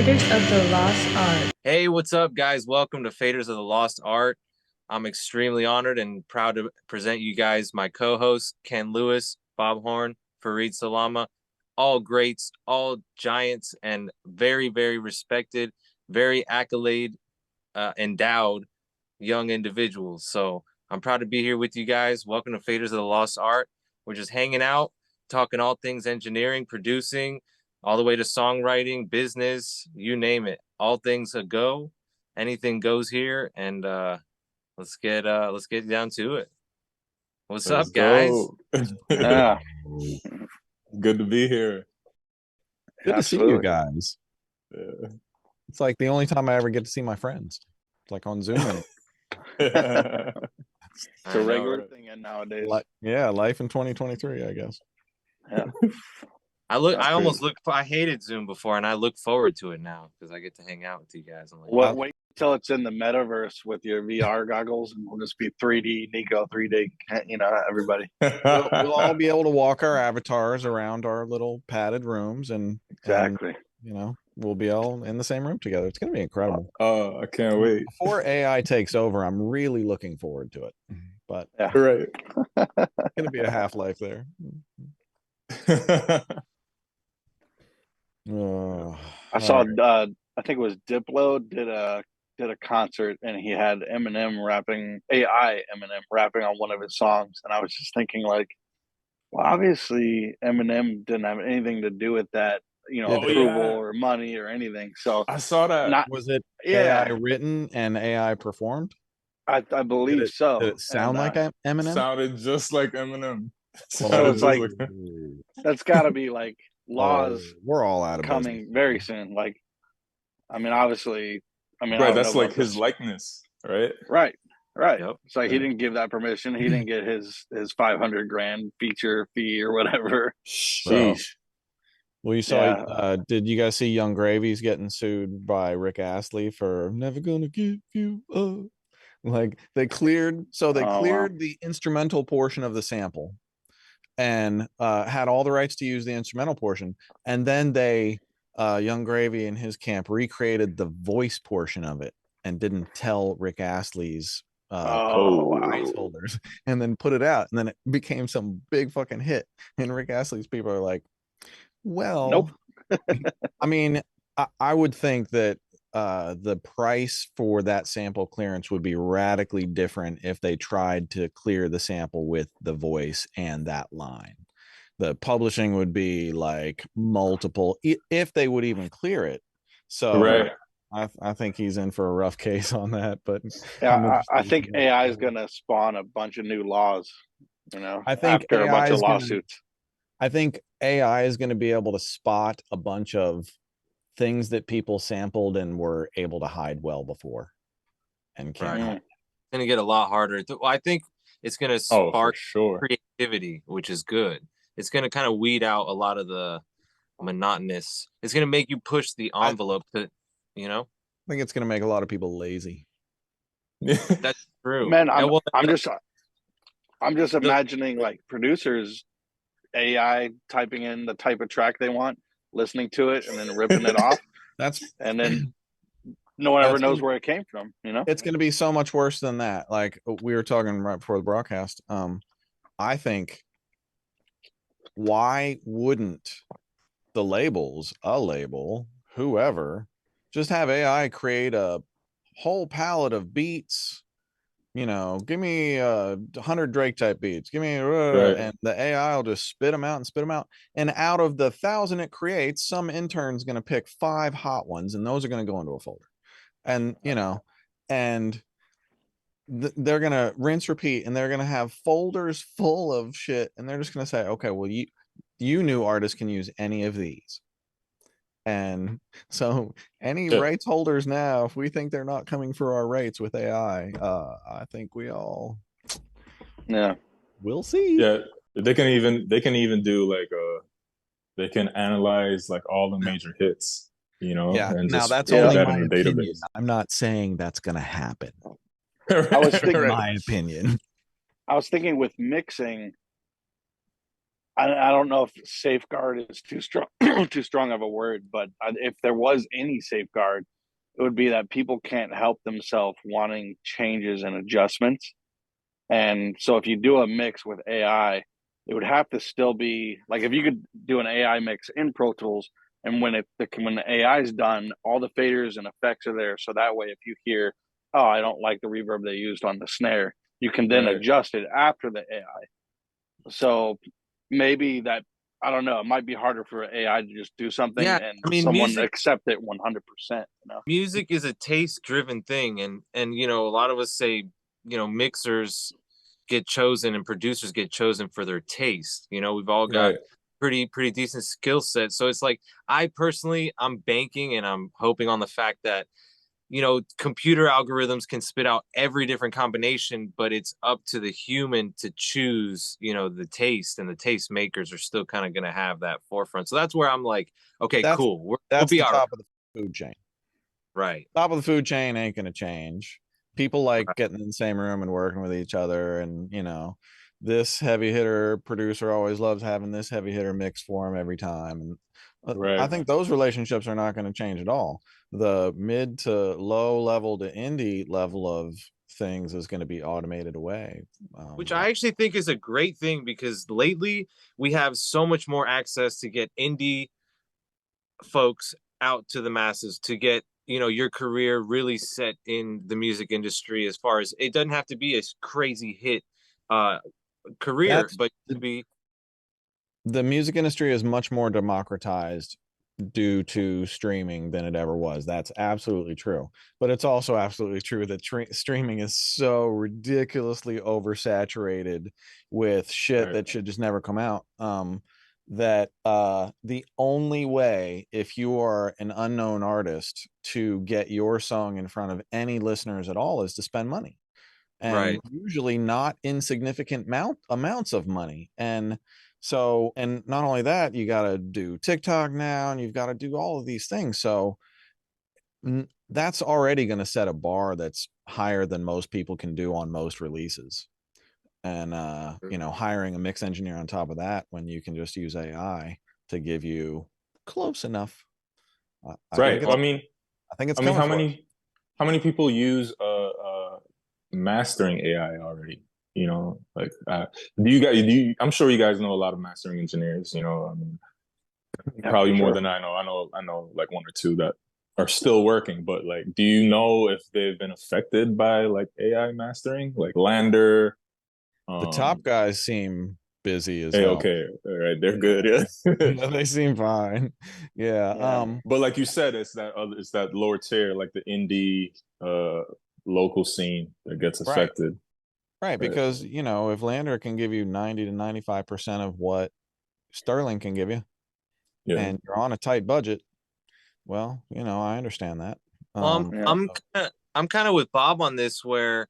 Faders of the Lost Art. Hey, what's up, guys? Welcome to Faders of the Lost Art. I'm extremely honored and proud to present you guys my co-hosts, Ken Lewis, Bob Horn, Fareed Salamah, all greats, all giants, and very, very respected, very accolade endowed young individuals. So I'm proud to be here with you guys. Welcome to Faders of the Lost Art. We're just hanging out, talking all things engineering, producing, all the way to songwriting, business, you name it. All things a go. Anything goes here, and let's get down to it. What's Let's up, guys? go. Yeah, Good to be here. Good to see you absolutely. guys. Yeah. It's like the only time I ever get to see my friends. It's like on Zoom. And It's a I know, regular right? thing nowadays. yeah, life in 2023, I guess. Yeah. I almost look. I hated Zoom before, and I look forward to it now because I get to hang out with you guys. I'm like, Wait till it's in the metaverse with your VR goggles, and we'll just be 3D Nico, 3D. Everybody. We'll all be able to walk our avatars around our little padded rooms, and Exactly. we'll be all in the same room together. It's gonna be incredible. Oh, I can't wait. Before AI takes over, I'm really looking forward to it. But Yeah. Right. it's gonna be a Half-Life there. I saw. I think it was Diplo did a concert, and he had Eminem rapping Eminem rapping on one of his songs, and I was just thinking, like, well, obviously Eminem didn't have anything to do with that, approval or money or anything. So I saw that. Was it Yeah. AI written and AI performed? I believe so. Did it sound like Eminem? Sounded just like Eminem. So it's like that's got to be like laws we're all out of coming business. very soon. Like, I mean, obviously, right. That's like his likeness, right? Right. Yep. It's like he didn't give that permission. He didn't get his 500 grand feature fee or whatever. Sheesh. Well, you saw. Did you guys see Young Gravy's getting sued by Rick Astley for "Never Gonna Give You Up"? Like they cleared the instrumental portion of the sample, and had all the rights to use the instrumental portion, and then they Young Gravy and his camp recreated the voice portion of it and didn't tell Rick Astley's rights holders, and then put it out, and then it became some big fucking hit, and Rick Astley's people are like, well, nope. I mean, I would think that the price for that sample clearance would be radically different if they tried to clear the sample with the voice and that line. The publishing would be like multiple, if they would even clear it. So right. I think he's in for a rough case on that. But yeah, I think AI is going to spawn a bunch of new laws. I think after a bunch of lawsuits. I think AI is going to be able to spot a bunch of things that people sampled and were able to hide well before, and can't. Right. It's going to get a lot harder. I think it's going to spark creativity, which is good. It's going to kind of weed out a lot of the monotonous. It's going to make you push the envelope to, I think it's going to make a lot of people lazy. That's true. Man, I'm just imagining like producers AI typing in the type of track they want, listening to it, and then ripping it off. And then no one ever knows where it came from. It's going to be so much worse than that. Like we were talking right before the broadcast. I think, why wouldn't the labels, whoever, just have AI create a whole palette of beats? Give me 100 Drake type beats. Give me and the AI will just spit them out. And out of the 1,000 it creates, some intern's going to pick 5 hot ones, and those are going to go into a folder. And they're going to rinse, repeat, and they're going to have folders full of shit. And they're just going to say, okay, well, you new artists can use any of these. And so any rights holders now, if we think they're not coming for our rights with AI, I think we all we'll see. Yeah, they can even do like they can analyze like all the major hits, and now that's only my opinion. Database. I'm not saying that's gonna happen. I was thinking my opinion. I was thinking with mixing, I don't know if safeguard is too strong too strong of a word, but if there was any safeguard, it would be that people can't help themselves wanting changes and adjustments. And so if you do a mix with AI, it would have to still be like if you could do an AI mix in Pro Tools, and when the AI is done, all the faders and effects are there. So that way, if you hear, oh, I don't like the reverb they used on the snare, you can then Right. adjust it after the AI. So maybe that, I don't know, it might be harder for AI to just do something Yeah, and I mean, someone accept it 100%. music is a taste driven thing, and you know, a lot of us say, you know, mixers get chosen and producers get chosen for their taste. You know, we've all got Right. pretty decent skill sets. So it's like, I personally, I'm banking and I'm hoping on the fact that, you know, computer algorithms can spit out every different combination, but it's up to the human to choose, you know, the taste, and the taste makers are still kind of going to have that forefront. So that's where I'm like, okay, That's cool. We'll that's be the all right. top of the food chain. Right. Top of the food chain ain't gonna change. People like getting in the same room and working with each other, and you know, this heavy hitter producer always loves having this heavy hitter mix for him every time. And I Right. think those relationships are not going to change at all. The mid to low level to indie level of things is going to be automated away. Which I actually think is a great thing, because lately we have so much more access to get indie folks out to the masses, to get, you know, your career really set in the music industry. As far as, it doesn't have to be a crazy hit career, That's but to be, the music industry is much more democratized due to streaming than it ever was. That's absolutely true. But it's also absolutely true that streaming is so ridiculously oversaturated with shit Right. that should just never come out. That the only way, if you are an unknown artist, to get your song in front of any listeners at all is to spend money, and right. usually not insignificant amounts of money. And so, and not only that, you got to do TikTok now, and you've got to do all of these things. So that's already going to set a bar that's higher than most people can do on most releases. And you know, hiring a mix engineer on top of that, when you can just use AI to give you close enough. I Right. think it's Well, I think it's I mean, coming for us. how many people use mastering AI already? You know, like I'm sure you guys know a lot of mastering engineers, you know, I mean, Yeah, probably for more sure. than I know. I know like one or two that are still working, but like, do you know if they've been affected by like AI mastering, like Lander? The top guys seem busy as Hey, hell. okay, all right, they're good, yeah. Yeah, they seem fine. Yeah. Yeah. But like you said, it's that lower tier, like the indie local scene that gets Right. affected. Right. Right. Because, you know, if Lander can give you 90 to 95% of what Sterling can give you, Yeah. and you're on a tight budget, well, you know, I understand that. Well, Yeah. I'm kind of with Bob on this, where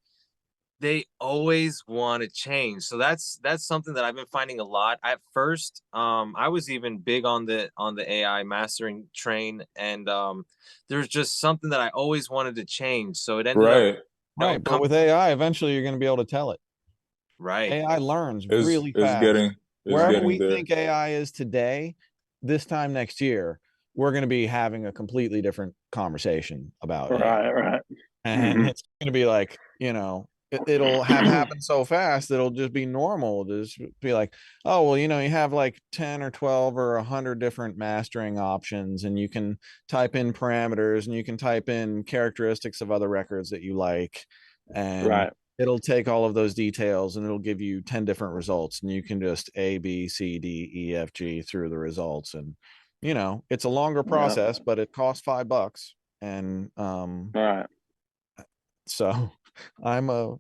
they always want to change. So that's something that I've been finding a lot. At first, I was even big on the AI mastering train, and there's just something that I always wanted to change. So it ended up, Right. you know, Right. But with AI, eventually you're going to be able to tell it. right. AI learns Is really is fast. getting is Wherever getting we there. think AI is today, this time next year, we're going to be having a completely different conversation about AI. Right. And it's going to be like, you know, it'll have happened so fast, it'll just be normal. Just be like, oh, well, you know, you have like 10 or 12 or 100 different mastering options, and you can type in parameters, and you can type in characteristics of other records that you like, and Right. it'll take all of those details and it'll give you 10 different results, and you can just A, B, C, D, E, F, G through the results. And, you know, it's a longer Yeah. process, but it costs $5. And Right. so I'm an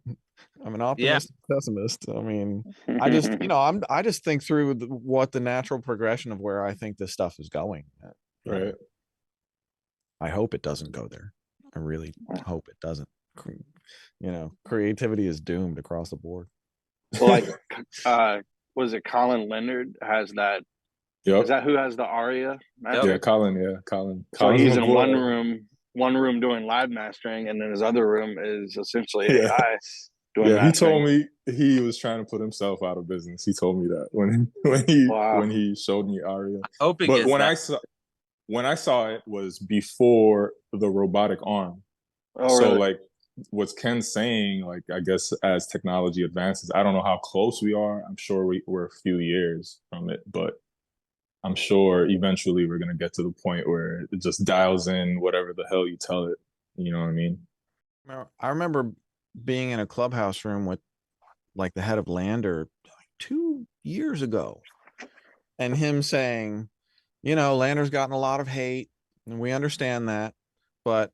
Yeah. optimistic pessimist. I mean, I just, you know, I just think through what the natural progression of where I think this stuff is going. Right. I hope it doesn't go there. I really hope it doesn't. You know, creativity is doomed across the board. Well, like, was it Colin Leonard has that? Yep. Is that who has the aria mastering? Yeah, Colin. Yeah, Colin. So Colin he's in McVoy. one room doing live mastering, and then his other room is essentially Yeah. AI. doing Yeah, he mastering. told me he was trying to put himself out of business. He told me that Wow. when he showed me Aria. I hope it But gets that. when I saw it was before the robotic arm. Oh, So really? like what's Ken saying, like I guess as technology advances, I don't know how close we are. I'm sure we're a few years from it, but I'm sure eventually we're gonna get to the point where it just dials in whatever the hell you tell it. You know what I mean? I remember being in a clubhouse room with like the head of Lander like 2 years ago, and him saying, Lander's gotten a lot of hate, and we understand that, but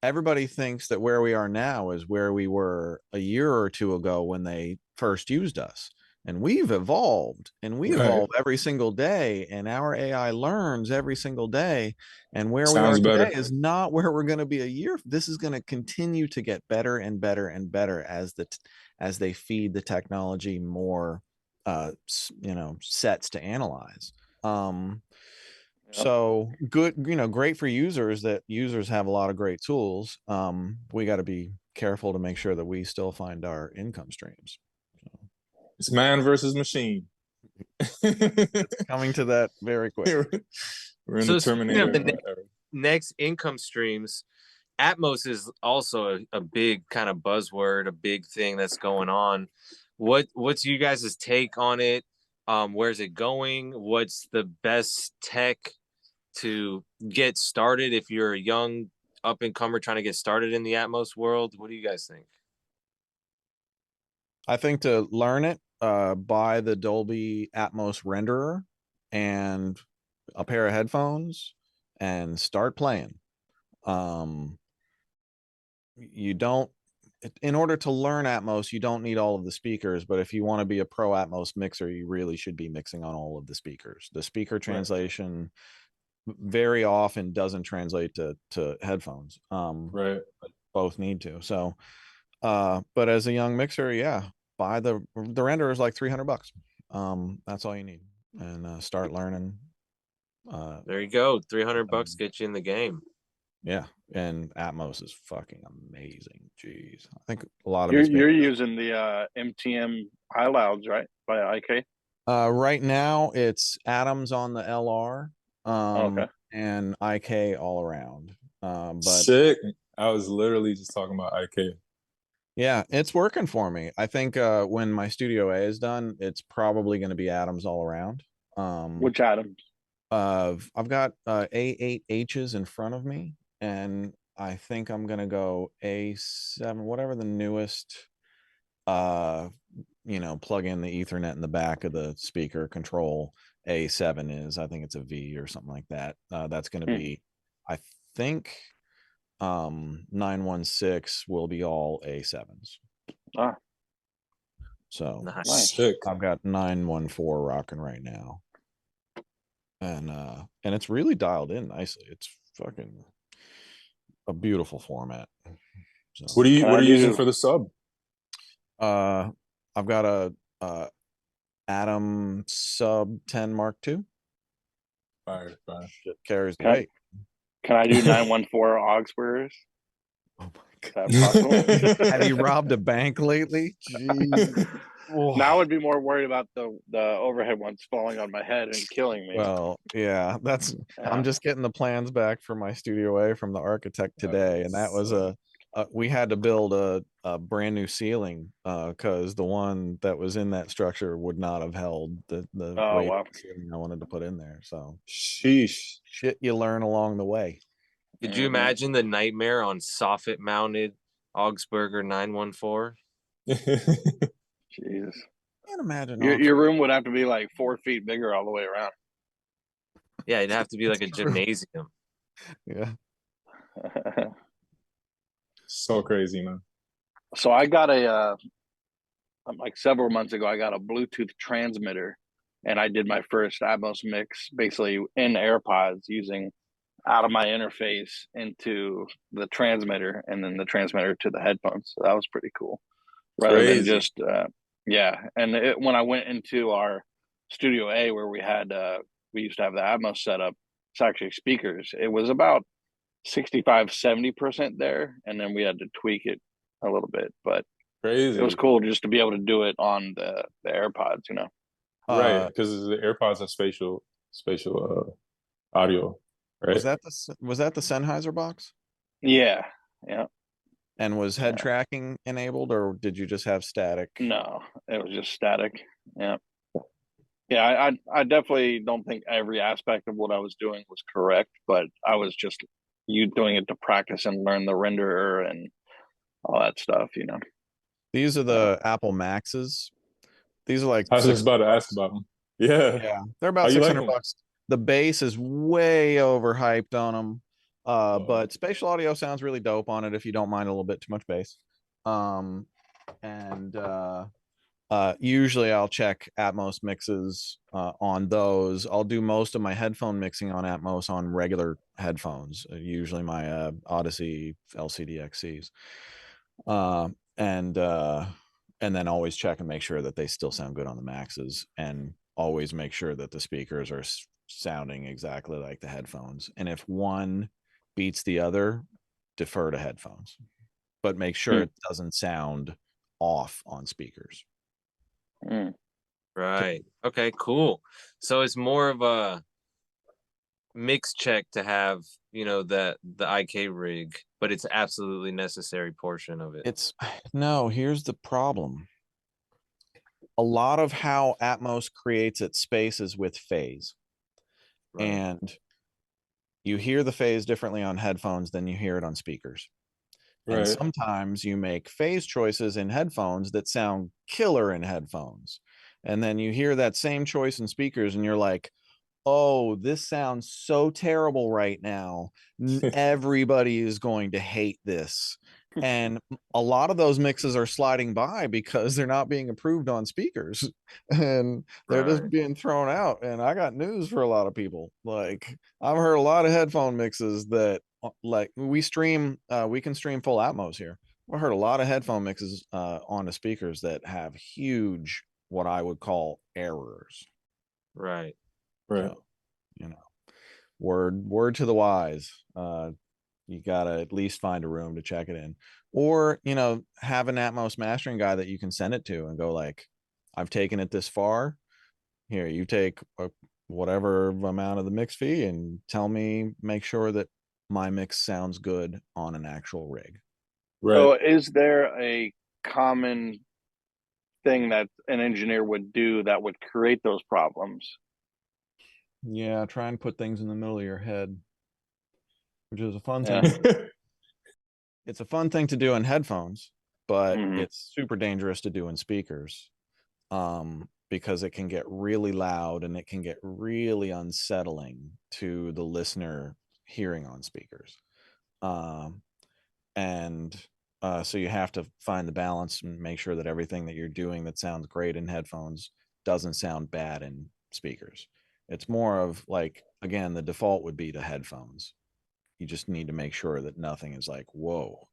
everybody thinks that where we are now is where we were a year or two ago when they first used us. And we've evolved, and we Right. evolve every single day, and our AI learns every single day. And where we are Sounds today better. is not where we're going to be a year. This is going to continue to get better and better and better as they feed the technology more sets to analyze. So good, great for users, that users have a lot of great tools. We got to be careful to make sure that we still find our income streams. So It's man versus machine. it's coming to that very quick. We're in So the speaking of Terminator the era. next income streams, Atmos is also a big kind of buzzword, a big thing that's going on. What's you guys' take on it? Where's it going? What's the best tech to get started if you're a young up and comer trying to get started in the Atmos world? What do you guys think? I think to learn it, buy the Dolby Atmos renderer and a pair of headphones and start playing. You don't, in order to learn Atmos, you don't need all of the speakers, but if you want to be a pro Atmos mixer, you really should be mixing on all of the speakers. The speaker translation very often doesn't translate to headphones. Right. Both need to. So, but as a young mixer, yeah, buy the renderer is like $300. That's all you need, and start learning. There you go. $300 get you in the game. Yeah, and Atmos is fucking amazing. Jeez, I think a lot of You're using the MTM iLouds, right? By IK. Right now it's Atoms on the LR, Okay. and IK all around. But Sick. I was literally just talking about IK. yeah, it's working for me. I think when my Studio A is done, it's probably going to be Atoms all around. Which Atoms? I've got A8H's in front of me, and I think I'm gonna go A7, whatever the newest plug in the Ethernet in the back of the speaker control A7 is. I think it's a V or something like that. That's gonna be, I think 916 will be all A7s. So Nice. Sick. I've got 914 rocking right now. And it's really dialed in nicely. It's fucking a beautiful format. So What are you using for the sub? I've got a Atom Sub 10 Mark II. Fire. Shit carries the weight. Can I do 914 Augsburgers? Oh my God. Is that possible? Have you robbed a bank lately? Jeez. Now I would be more worried about the overhead ones falling on my head and killing me. Well, yeah, I'm just getting the plans back for my Studio A from the architect today, and that was we had to build a brand new ceiling because the one that was in that structure would not have held the weight of the ceiling I wanted to put in there. So sheesh, shit you learn along the way. Could you imagine the nightmare on soffit mounted Augsburger 914? Jesus. I can't imagine your room would have to be like 4 feet bigger all the way around. Yeah, it'd have to be like a gymnasium. Yeah. So crazy, man. So I got like several months ago, I got a Bluetooth transmitter, and I did my first Atmos mix basically in AirPods using out of my interface into the transmitter and then the transmitter to the headphones. So that was pretty cool. Rather than just and when I went into our Studio A where we used to have the Atmos set up, it's actually speakers. It was about 65-70% there, and then we had to tweak it a little bit. But Crazy. It was cool just to be able to do it on the AirPods, you know. Right, because the AirPods have spatial audio, right? Was that the Sennheiser box? Yeah, yeah. And was head Yeah. tracking enabled, or did you just have static? No, it was just static. Yeah. Yeah, I definitely don't think every aspect of what I was doing was correct, but I was just doing it to practice and learn the renderer and all that stuff, you know. These are the Apple Maxes. These are like I was just about to ask about them. Yeah. Yeah, they're How about you like 600 them? bucks. The bass is way overhyped on them. But spatial audio sounds really dope on it if you don't mind a little bit too much bass. And usually I'll check Atmos mixes on those. I'll do most of my headphone mixing on Atmos on regular headphones, usually my Odyssey LCD XCs. And then always check and make sure that they still sound good on the Maxes, and always make sure that the speakers are sounding exactly like the headphones. And if one beats the other, defer to headphones, but make sure it doesn't sound off on speakers. Right. Okay, cool. So it's more of a mix check to have, you know, the IK rig, but it's absolutely necessary portion of it. No, here's the problem. A lot of how Atmos creates its space is with phase. Right. And you hear the phase differently on headphones than you hear it on speakers. Right. And sometimes you make phase choices in headphones that sound killer in headphones. And then you hear that same choice in speakers and you're like, oh, this sounds so terrible right now. Everybody is going to hate this. And a lot of those mixes are sliding by because they're not being approved on speakers and they're just being thrown out. And I got news for a lot of people. Like, I've heard a lot of headphone mixes that, like, we can stream full Atmos here. I heard a lot of headphone mixes on the speakers that have huge, what I would call errors. Right. So, you know, word to the wise. You gotta at least find a room to check it in, or, you know, have an Atmos mastering guy that you can send it to and go like, I've taken it this far. Here, you take whatever amount of the mix fee and make sure that my mix sounds good on an actual rig. Right. So is there a common thing that an engineer would do that would create those problems? Yeah, try and put things in the middle of your head, which is a fun thing. It's a fun thing to do in headphones, but it's super dangerous to do in speakers, because it can get really loud and it can get really unsettling to the listener hearing on speakers. So you have to find the balance and make sure that everything that you're doing that sounds great in headphones doesn't sound bad in speakers. It's more of like, again, the default would be to headphones. You just need to make sure that nothing is like, whoa,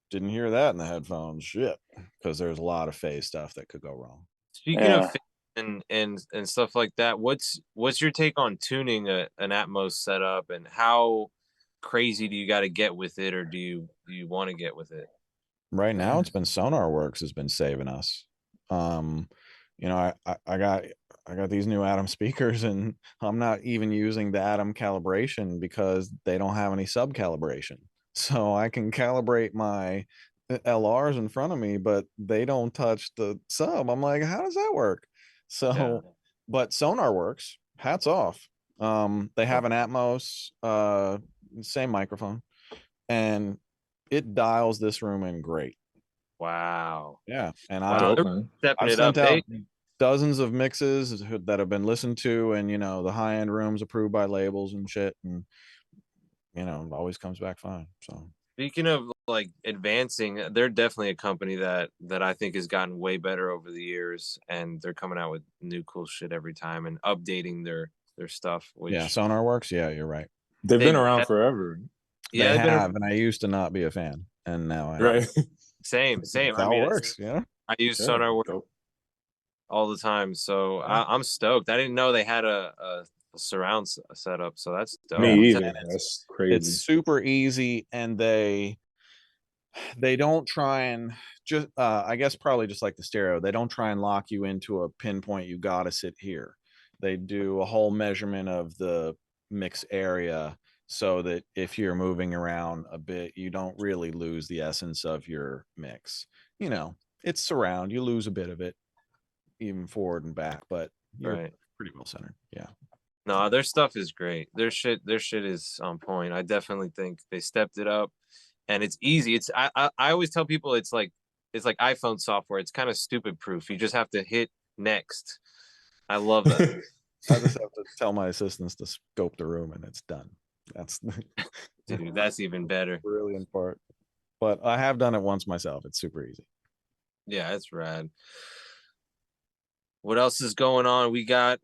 didn't hear that in the headphones, shit, because there's a lot of phase stuff that could go wrong. Speaking of and stuff like that, what's your take on tuning an Atmos setup, and how crazy do you got to get with it, or do you want to get with it? Right now, it's been SonarWorks has been saving us. You know, I got these new Atom speakers, and I'm not even using the Atom calibration because they don't have any sub calibration. So I can calibrate my LRs in front of me, but they don't touch the sub. I'm like, how does that work? So, but SonarWorks, hats off. They have an Atmos, same microphone, and it dials this room in great. Wow. Yeah. And I've sent out dozens of mixes that have been listened to, and, you know, the high end rooms approved by labels and shit. And, you know, it always comes back fine. So speaking of like advancing, they're definitely a company that I think has gotten way better over the years, and they're coming out with new cool shit every time and updating their stuff. Yeah, SonarWorks. Yeah, you're right. They've been around forever. Yeah, they have, and I used to not be a fan, and now I am. Same. That works. Yeah, I use SonarWorks all the time, so I'm stoked. I didn't know they had a surround setup, so that's dope. Me either. That's crazy. It's super easy, and they they don't try and just I guess probably just like the stereo, they don't try and lock you into a pinpoint, you gotta sit here. They do a whole measurement of the mix area so that if you're moving around a bit, you don't really lose the essence of your mix. You know, it's surround, you lose a bit of it even forward and back, but you're Right. pretty well centered. Yeah. No, their stuff is great. Their shit is on point. I definitely think they stepped it up, and it's easy. It's I always tell people it's like iPhone software. It's kind of stupid proof. You just have to hit next. I love that. I just have to tell my assistants to scope the room and it's done. That's Dude, that's even better. Brilliant part. But I have done it once myself. It's super easy. Yeah, it's rad. What else is going on? We got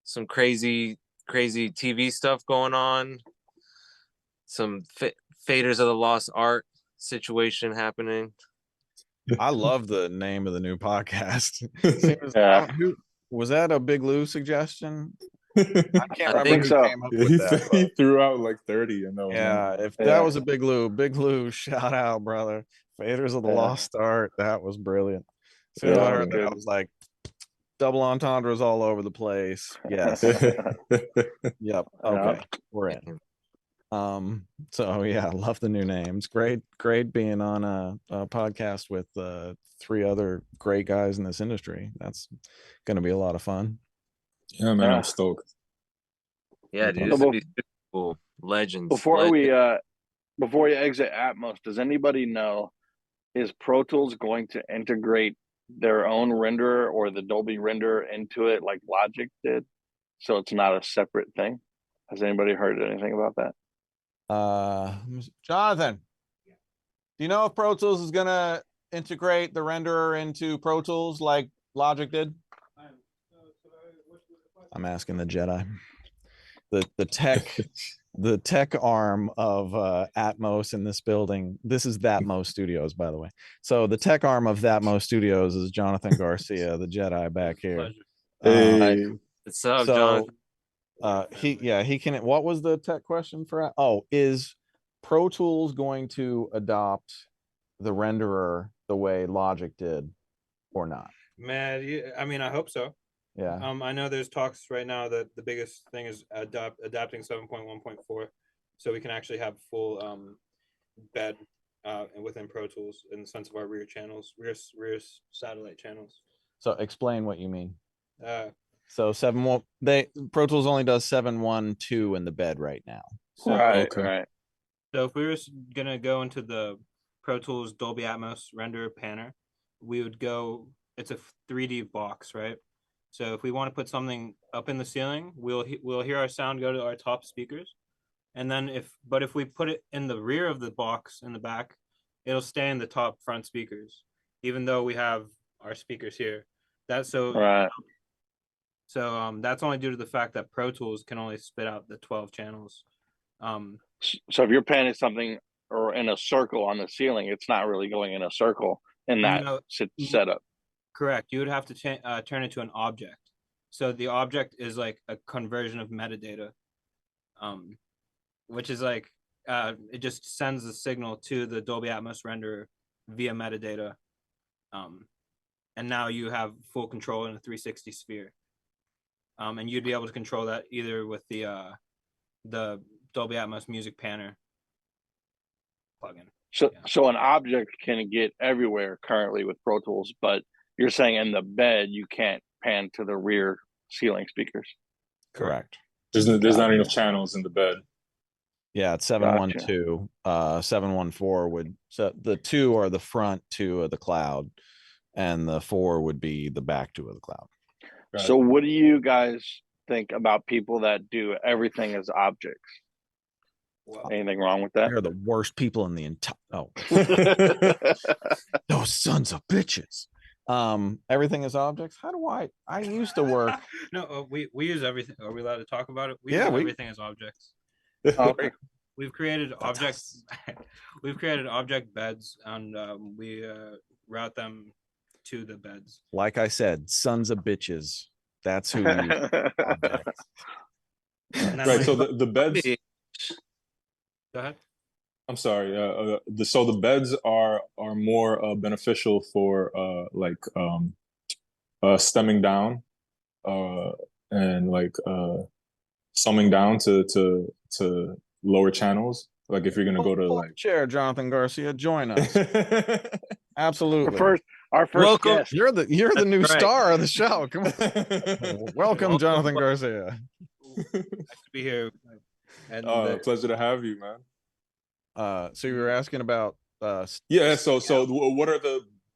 some crazy TV stuff going on. Some Faders of the Lost Art situation happening. I love the name of the new podcast. Yeah. Was that a Big Lou suggestion? I can't I remember think who so. came up with that. He threw out like 30 and that was Yeah, one. if that was a Big Lou, shout out, brother. Faders of the Lost Art. That was brilliant. As soon as I heard that, I was like, double entendres all over the place. Yes. Yep. Okay. We're in. So yeah, love the new names. Great being on a podcast with 3 other great guys in this industry. That's gonna be a lot of fun. Yeah, man, I'm stoked. Yeah, dude, this would be super cool. Legends. Before we exit Atmos, does anybody know, is Pro Tools going to integrate their own renderer or the Dolby renderer into it like Logic did, so it's not a separate thing? Has anybody heard anything about that? Jonathan, do you know if Pro Tools is gonna integrate the renderer into Pro Tools like Logic did? I'm asking the Jedi. The tech arm of Atmos in this building. This is Atmos Studios, by the way. So the tech arm of Atmos Studios is Jonathan Garcia, the Jedi back here. Hey. What's up, Jonathan? He can. What was the tech question for? Is Pro Tools going to adopt the renderer the way Logic did, or not? Man, I mean, I hope so. Yeah. I know there's talks right now that the biggest thing is adapting 7.1.4, so we can actually have full bed within Pro Tools in the sense of our rear rear satellite channels. So explain what you mean. So 7.1. Pro Tools only does 7.1.2 in the bed right now. So, right. So if we were gonna go into the Pro Tools Dolby Atmos render panner, we would go. It's a 3D box, right? So if we want to put something up in the ceiling, we'll hear our sound go to our top speakers, and then if we put it in the rear of the box in the back, it'll stay in the top front speakers, even though we have our speakers here. That's so right. So that's only due to the fact that Pro Tools can only spit out the 12 channels. So if you're panning something or in a circle on the ceiling, it's not really going in a circle in that setup. Correct. You would have to turn it to an object. So the object is like a conversion of metadata, which is like it just sends the signal to the Dolby Atmos renderer via metadata, and now you have full control in a 360 sphere. And you'd be able to control that either with the Dolby Atmos Music Panner plugin. So an object can get everywhere currently with Pro Tools, but you're saying in the bed you can't pan to the rear ceiling speakers. Correct. There's not enough channels in the bed. Yeah, it's 7.1.2. 7.1.4 would, so the 2 are the front 2 of the cloud, and the 4 would be the back 2 of the cloud. So what do you guys think about people that do everything as objects? Well, anything wrong with that? They're the worst people in the entire. Those sons of bitches. Everything is objects. How do I used to work. No, we use everything. Are we allowed to talk about it? We use everything as objects. Okay. We've created objects. We've created object beds, and we route them to the beds. Like I said, sons of bitches. That's who uses objects. Right. So the beds. Go ahead. I'm sorry. So the beds are more beneficial for stemming down uh and summing down to lower channels. Like if you're gonna go to Pull up a chair, Jonathan Garcia, join us. Our Absolutely. first Welcome. guest. You're the new right. star of the show. Come on. Welcome, Jonathan Garcia. Nice to be here. And Pleasure to have you, man. So you were asking about Yeah, so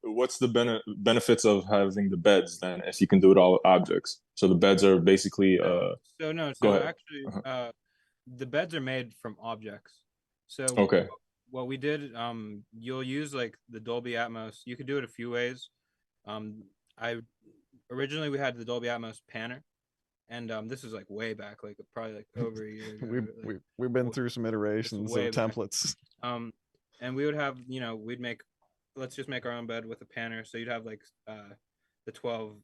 what's the benefits of having the beds then if you can do it all objects? So the beds are basically so go ahead. actually the beds are made from objects. So Okay. what we did, you'll use like the Dolby Atmos. You could do it a few ways. I originally we had the Dolby Atmos panner, and this is like way back, like probably like over a year ago. We've been through some iterations of templates. And we would have, let's just make our own bed with a panner. So you'd have like the 12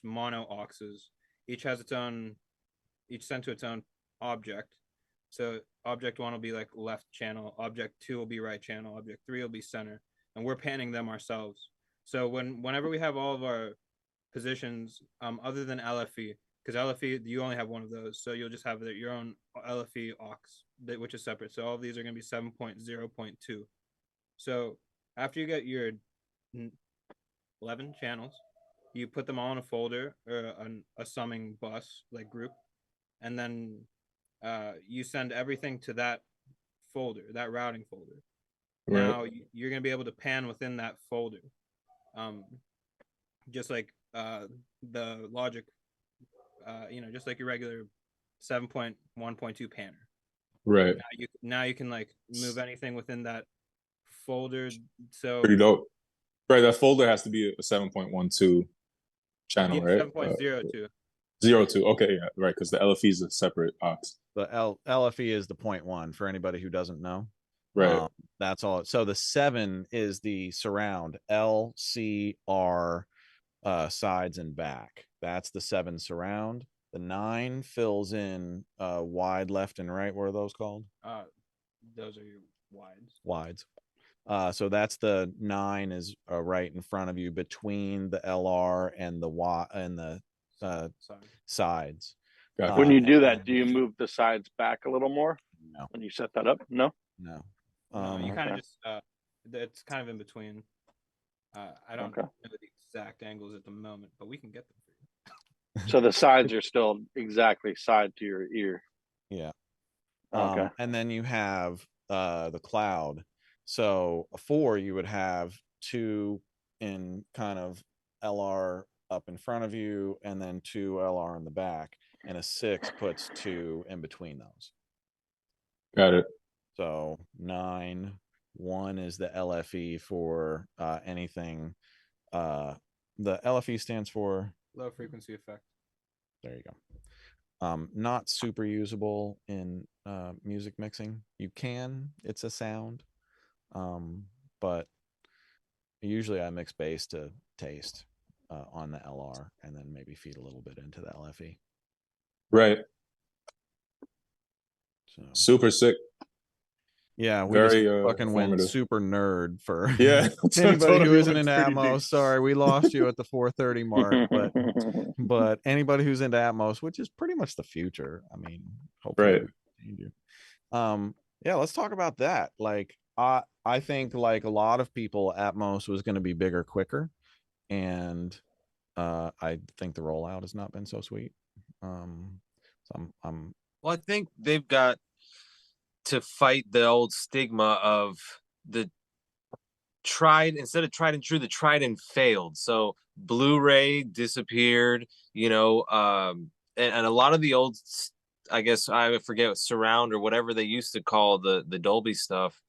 mono auxes. Each sent to its own object. So object 1 will be like left channel, object 2 will be right channel, object 3 will be center, and we're panning them ourselves. So whenever we have all of our positions, other than LFE, because LFE you only have one of those, so you'll just have your own LFE aux, which is separate. So all of these are going to be 7.0.2. So after you get your 11 channels, you put them all in a folder or a summing bus like group, and then you send everything to that folder, that routing folder. Right. Now you're going to be able to pan within that folder, just like the logic, just like your regular 7.1.2 panner. Right. Now you can like move anything within that folder. So pretty dope. Right, that folder has to be a 7.12 channel, right? 7.02. 02. Okay, yeah, right, because the LFE is a separate aux. The LFE is the 0.1 for anybody who doesn't know. Right. That's all. So the 7 is the surround, LCR, sides and back. That's the 7 surround. The 9 fills in wide left and right. What are those called? Those are your wides. So that's the 9 is right in front of you between the LR and the sides. When you do that, do you move the sides back a little more? No. When you set that up? No. You kind of just it's kind of in between. I don't know the exact angles at the moment, but we can get them for you. So the sides are still exactly side to your ear. Yeah. Okay. And then you have the cloud. So a 4 you would have 2 in kind of LR up in front of you, and then 2 LR in the back, and a 6 puts 2 in between those. Got it. So 9, 1 is the LFE for anything. The LFE stands for low frequency effect. There you go. Not super usable in music mixing. You can, it's a sound. But usually I mix bass to taste on the LR, and then maybe feed a little bit into the LFE. Right. So super sick. Yeah, we just fucking went super nerd for anybody who isn't into Atmos. Deep. Sorry, we lost you at the 4:30 mark, but anybody who's into Atmos, which is pretty much the future. I mean, hopefully, right. Yeah, let's talk about that. Like, I think like a lot of people, Atmos was going to be bigger, quicker, and I think the rollout has not been so sweet. So I'm well, I think they've got to fight the old stigma of the tried instead of tried and true, the tried and failed. So Blu-ray disappeared, and a lot of the old, I guess I forget, surround or whatever they used to call the Dolby stuff,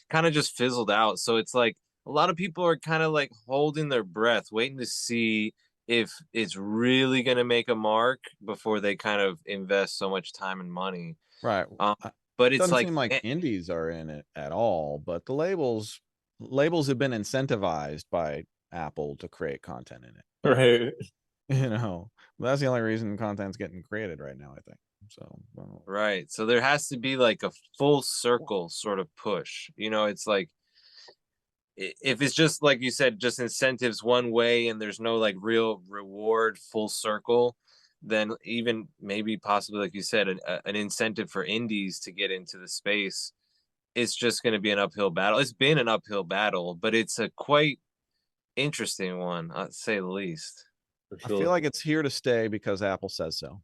kind of just fizzled out. So it's like a lot of people are kind of like holding their breath, waiting to see if it's really going to make a mark before they kind of invest so much time and money. Right. But it doesn't seem like indies are in it at all, but the labels have been incentivized by Apple to create content in it. Right. That's the only reason content's getting created right now, I think. So right. So there has to be like a full circle sort of push. You know, it's like if it's just like you said, just incentives one way and there's no like real reward full circle, then even maybe possibly like you said, an incentive for indies to get into the space, it's just going to be an uphill battle. It's been an uphill battle, but it's a quite interesting one, to say the least. For I feel sure. like it's here to stay because Apple says so.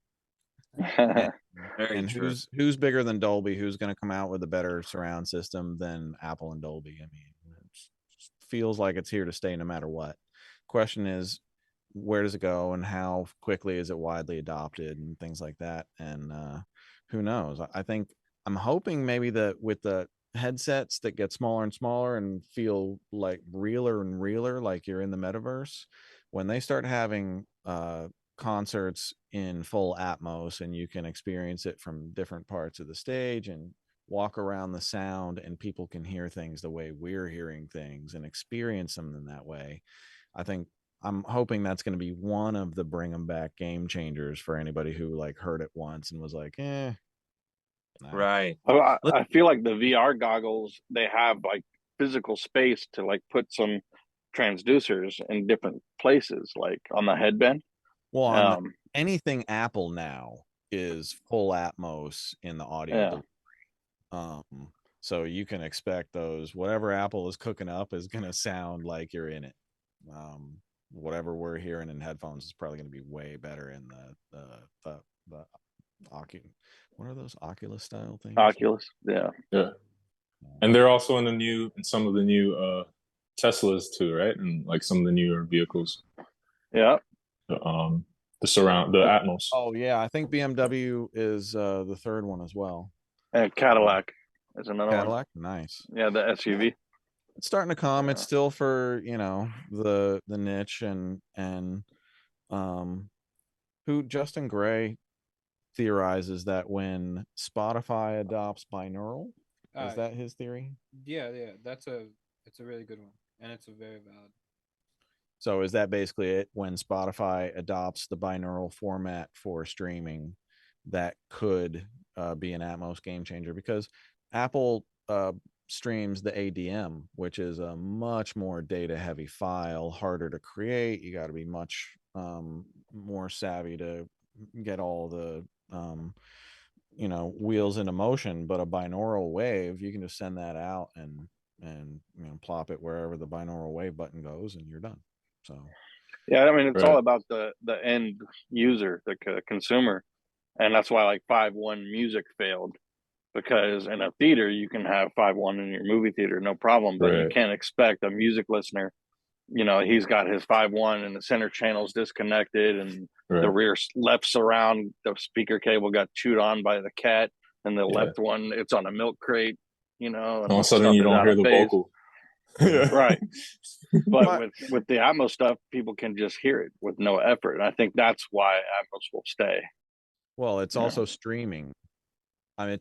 Very And true. who's bigger than Dolby? Who's going to come out with a better surround system than Apple and Dolby? I mean, it feels like it's here to stay no matter what. Question is, where does it go, and how quickly is it widely adopted, and things like that. And who knows? I think I'm hoping maybe that with the headsets that get smaller and smaller and feel like realer and realer, like you're in the metaverse, when they start having concerts in full Atmos and you can experience it from different parts of the stage and walk around the sound and people can hear things the way we're hearing things and experience them in that way. I'm hoping that's going to be one of the bring them back game changers for anybody who like heard it once and was like, nah. Right. I feel like the VR goggles, they have like physical space to like put some transducers in different places, like on the headband. Well, anything Apple now is full Atmos in the audio delivery. So you can expect those, whatever Apple is cooking up is going to sound like you're in it. Whatever we're hearing in headphones is probably going to be way better in the what are those Oculus style things? Oculus, yeah. And they're also in some of the new Teslas too, right? And like some of the newer vehicles. Yeah. The Atmos. Oh yeah, I think BMW is the third one as well. And Cadillac is another Cadillac, nice. Yeah, the SUV. It's starting to come. Yeah. It's still for the niche and who Justin Gray theorizes that when Spotify adopts binaural, is that his theory? Yeah, it's a really good one, and it's a very valid. So is that basically it? When Spotify adopts the binaural format for streaming, that could be an Atmos game changer, because Apple streams the ADM, which is a much more data heavy file, harder to create. You got to be much more savvy to get all the wheels into motion. But a binaural wave, you can just send that out and plop it wherever the binaural wave button goes, and you're done. So yeah, I mean, it's all about the end user, the consumer, and that's why like 5.1 music failed, because in a theater you can have 5.1 in your movie theater, no problem, but you can't expect a music listener, he's got his 5.1 and the center channel's disconnected and the rear left surround, the speaker cable got chewed on by the cat, and the left one, it's on a milk crate, and all of a sudden you don't hear the vocal. Right. But with the Atmos stuff, people can just hear it with no effort, and I think that's why Atmos will stay. Well, it's also streaming. I mean,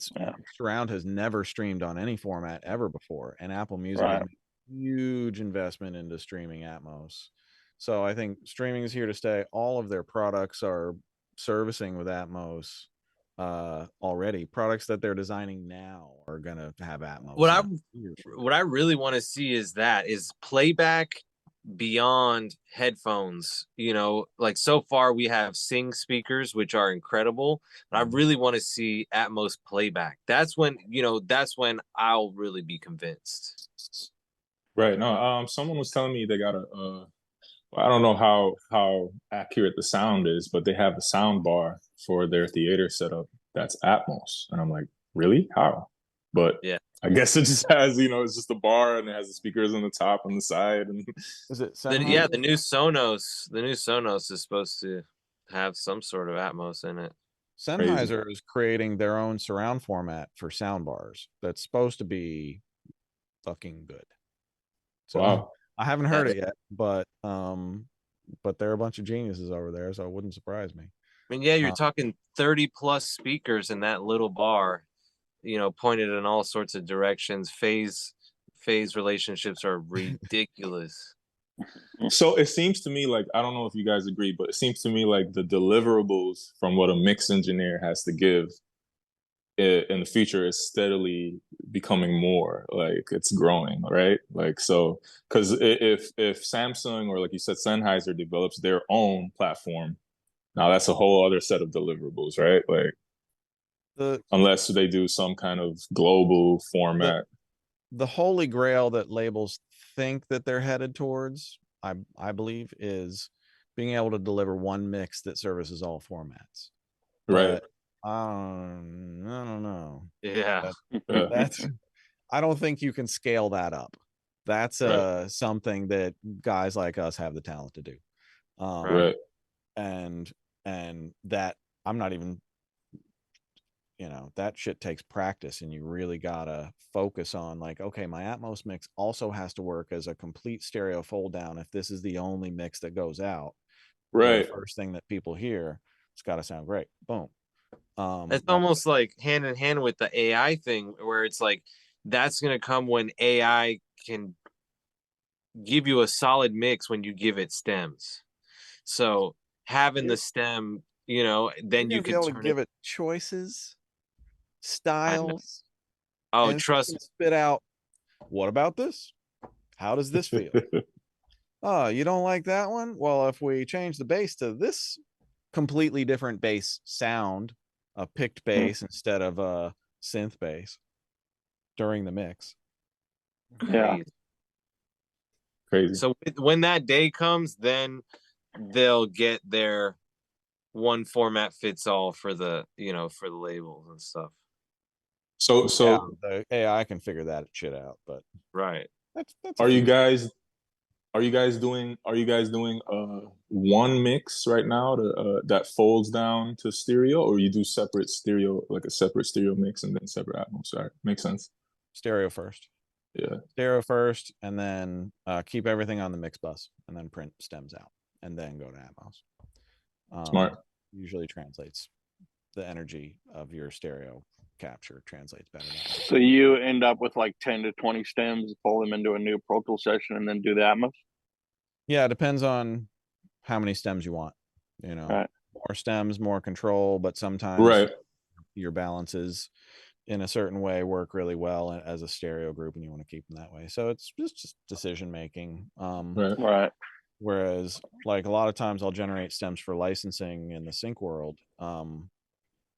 Surround has never streamed on any format ever before, and Apple Music has made a huge investment into streaming Atmos. So I think streaming is here to stay. All of their products are servicing with Atmos already. Products that they're designing now are gonna have Atmos. What I really want to see is playback beyond headphones. Like so far we have Sing speakers, which are incredible, but I really want to see Atmos playback. That's when I'll really be convinced. Right. No, someone was telling me they got I don't know how accurate the sound is, but they have a sound bar for their theater setup that's Atmos, and I'm like, really? How? But yeah, I guess it just has, it's just a bar and it has the speakers on the top and the side. And is it the new Sonos is supposed to have some sort of Atmos in it. Sennheiser is creating their own surround format for sound bars that's supposed to be fucking good. So wow. I haven't heard it yet, but they're a bunch of geniuses over there, so it wouldn't surprise me. I mean, yeah, you're talking 30 plus speakers in that little bar, pointed in all sorts of directions. Phase relationships are ridiculous. So it seems to me like, I don't know if you guys agree, but it seems to me like the deliverables from what a mix engineer has to give in the future is steadily becoming more, like it's growing, right? Like, so because if Samsung, or like you said, Sennheiser develops their own platform, now that's a whole other set of deliverables, right? Like, The unless they do some kind of global format. the holy grail that labels think that they're headed towards, I believe, is being able to deliver one mix that services all formats. Right. But I don't know. Yeah. That's I don't think you can scale that up. That's something that guys like us have the talent to do. Right. And that I'm not even, that shit takes practice, and you really gotta focus on, like, okay, my Atmos mix also has to work as a complete stereo fold down. If this is the only mix that goes out, Right. the first thing that people hear, it's got to sound great. Boom. It's almost like hand in hand with the AI thing, where it's like that's going to come when AI can give you a solid mix when you give it stems. So having the stem, then you be can able to turn give it. it choices, styles, Oh, and trust me. spit out, what about this? How does this feel? Oh, you don't like that one? Well, if we change the bass to this completely different bass sound, a picked bass instead of a synth bass during the mix. Yeah. Crazy. So when that day comes, then they'll get their one format fits all for the for the labels and stuff. So the AI can figure that shit out, but right. That's are you guys doing one mix right now that folds down to stereo, or you do separate stereo, like a separate stereo mix and then separate Atmos? Right, makes sense. Stereo first. Yeah. Stereo first, and then keep everything on the mix bus, and then print stems out, and then go to Atmos. Smart. Usually translates the energy of your stereo capture translates better. So you end up with like 10 to 20 stems, pull them into a new Pro Tool session, and then do the Atmos? Yeah, it depends on how many stems you want. Right. More stems, more control, but sometimes your balances in a certain way work really well as a stereo group, and you want to keep them that way. So it's just decision making. Right. Whereas, like, a lot of times I'll generate stems for licensing in the sync world.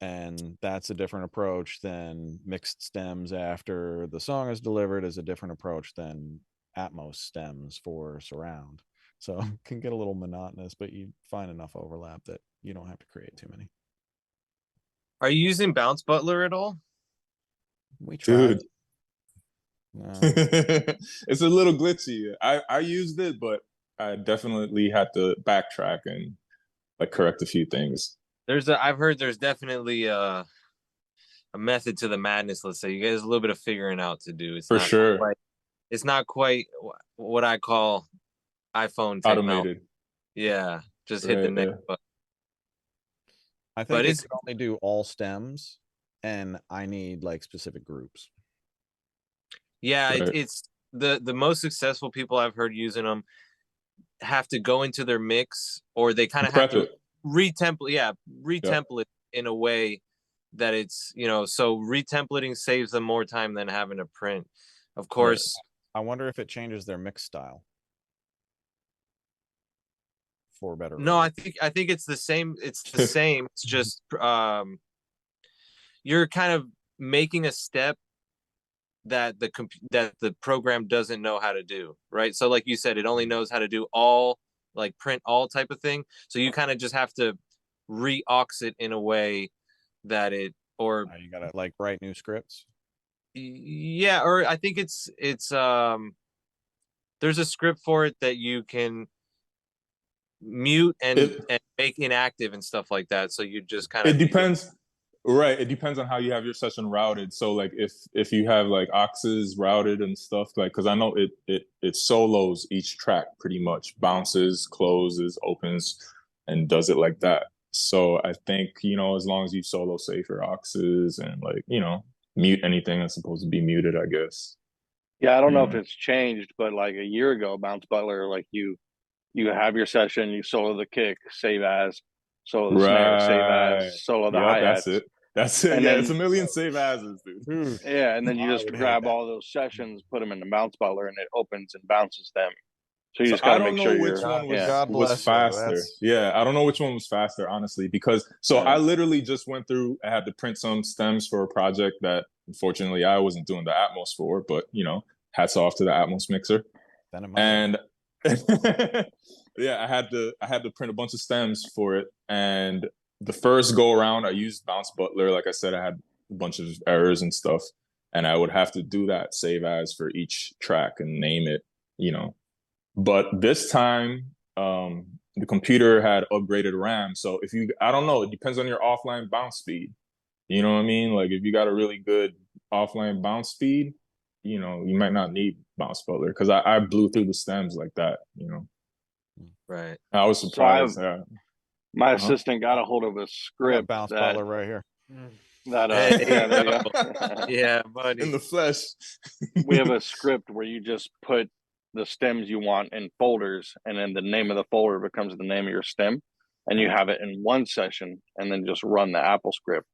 And that's a different approach than mixed stems after the song is delivered, is a different approach than Atmos stems for surround. So it can get a little monotonous, but you find enough overlap that you don't have to create too many. Are you using Bounce Butler at all? We tried. Dude. No. It's a little glitchy. I used it, but I definitely had to backtrack and like correct a few things. I've heard there's definitely a method to the madness. Let's say you guys a little bit of figuring out to do. For sure. It's not quite what I call iPhone technology. Automated. Yeah, just hit the next button. I think it can only do all stems, and I need like specific groups. Yeah, it's the most successful people I've heard using them have to go into their mix, or they kind of have to retemplate in a way that it's, so retemplating saves them more time than having to print. Of course. I wonder if it changes their mix style for better. No, I think it's the same. It's the same. It's just you're kind of making a step that the program doesn't know how to do, right? So like you said, it only knows how to do all, like print all type of thing. So you kind of just have to re-aux it in a way that it, or you gotta like write new scripts. Yeah, or I think it's there's a script for it that you can mute and make inactive and stuff like that. So you just kind of, it depends. Right, it depends on how you have your session routed. So like if you have like auxes routed and stuff, like, because I know it solos each track pretty much, bounces, closes, opens, and does it like that. So I think, as long as you solo safe your auxes and like, mute anything that's supposed to be muted, I guess Yeah, I don't You know if know? it's changed, but like a year ago, Bounce Butler, like you have your session, you solo the kick, save as, solo the snare, save as, Right. solo the Yep, that's hi-hats. it. That's it. And Yeah, it's a then million save asses, dude. Dude, yeah, and then you I just would hate grab that. all those sessions, put them in the Bounce Butler, and it opens and bounces them. So you So just got I to don't make know sure which you're one yeah. God was bless you. faster. That's Yeah, I don't know which one was faster, honestly, because so I literally just went through. I had to print some stems for a project that unfortunately I wasn't doing the Atmos for, but you know, hats off to the Atmos mixer. then it might. And yeah, I had to print a bunch of stems for it. And the first go around, I used Bounce Butler. Like I said, I had a bunch of errors and stuff, and I would have to do that save as for each track and name it, you know. But this time, the computer had upgraded RAM. So if you, I don't know, it depends on your offline bounce speed. You know what I mean? Like if you got a really good offline bounce speed, you know, you might not need Bounce Butler because I blew through the stems like that, you know. Right. I was So I have surprised. my assistant got a hold of a I got script Bounce that Butler right here. Hey, yeah, there you yo. go. Yeah, In buddy. the flesh. We have a script where you just put the stems you want in folders, and then the name of the folder becomes the name of your stem, and you have it in one session, and then just run the Apple script,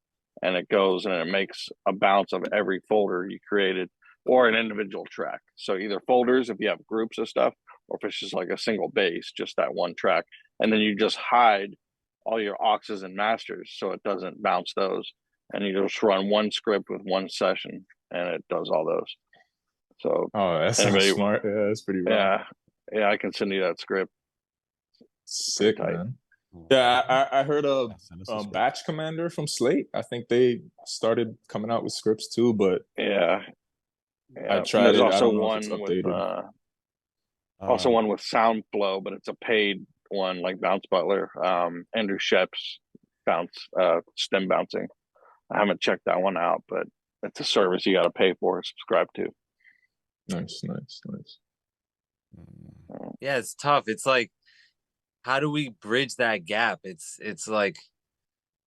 and it goes and it makes a bounce of every folder you created or an individual track. So either folders if you have groups of stuff, or if it's just like a single bass, just that one track, and then you just hide all your auxes and masters so it doesn't bounce those, and you just run one script with one session, and it does all those. So Oh, that sounds anybody, smart. Yeah, that's pretty raw. yeah, I can send you that script. Sick, Tight. man. Yeah, I heard a Send us a script. Batch Commander from Slate. I think they started coming out with scripts too, but Yeah, I yeah. tried There's it. I also don't know if it's one with updated. also one with SoundFlow, but it's a paid one like Bounce Butler. Andrew Shep's bounce stem bouncing. I haven't checked that one out, but it's a service you got to pay for, subscribe to. Nice, nice, nice. Yeah, it's tough. It's like, how do we bridge that gap? It's like,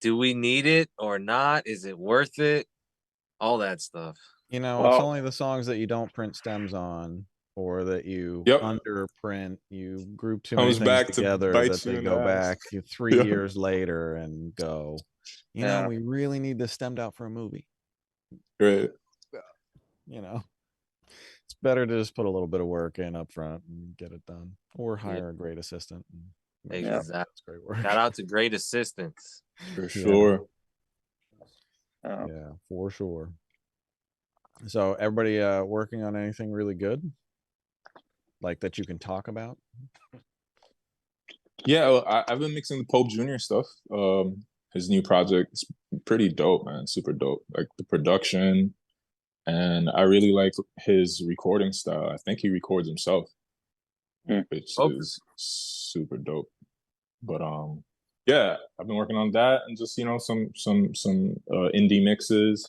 do we need it or not? Is it worth it? All that stuff. You know, it's only the songs that you don't print stems on or that you underprint, you group too many Comes things back to together bite that you they in the go ass. back 3 Yeah. years later and go, you know, we really need this stemmed out for a movie. Right. You know, it's better to just put a little bit of work in up front and get it done, or hire a great assistant. Exactly. That's great work. Shout out to great assistants. For sure. Yeah, for sure. So everybody working on anything really good? Like that you can talk about? Yeah, I've been mixing the Pope Jr. stuff. His new project is pretty dope, man. Super dope. Like the production, and I really like his recording style. I think he records himself, which is super dope. But yeah, I've been working on that and just, you know, some indie mixes.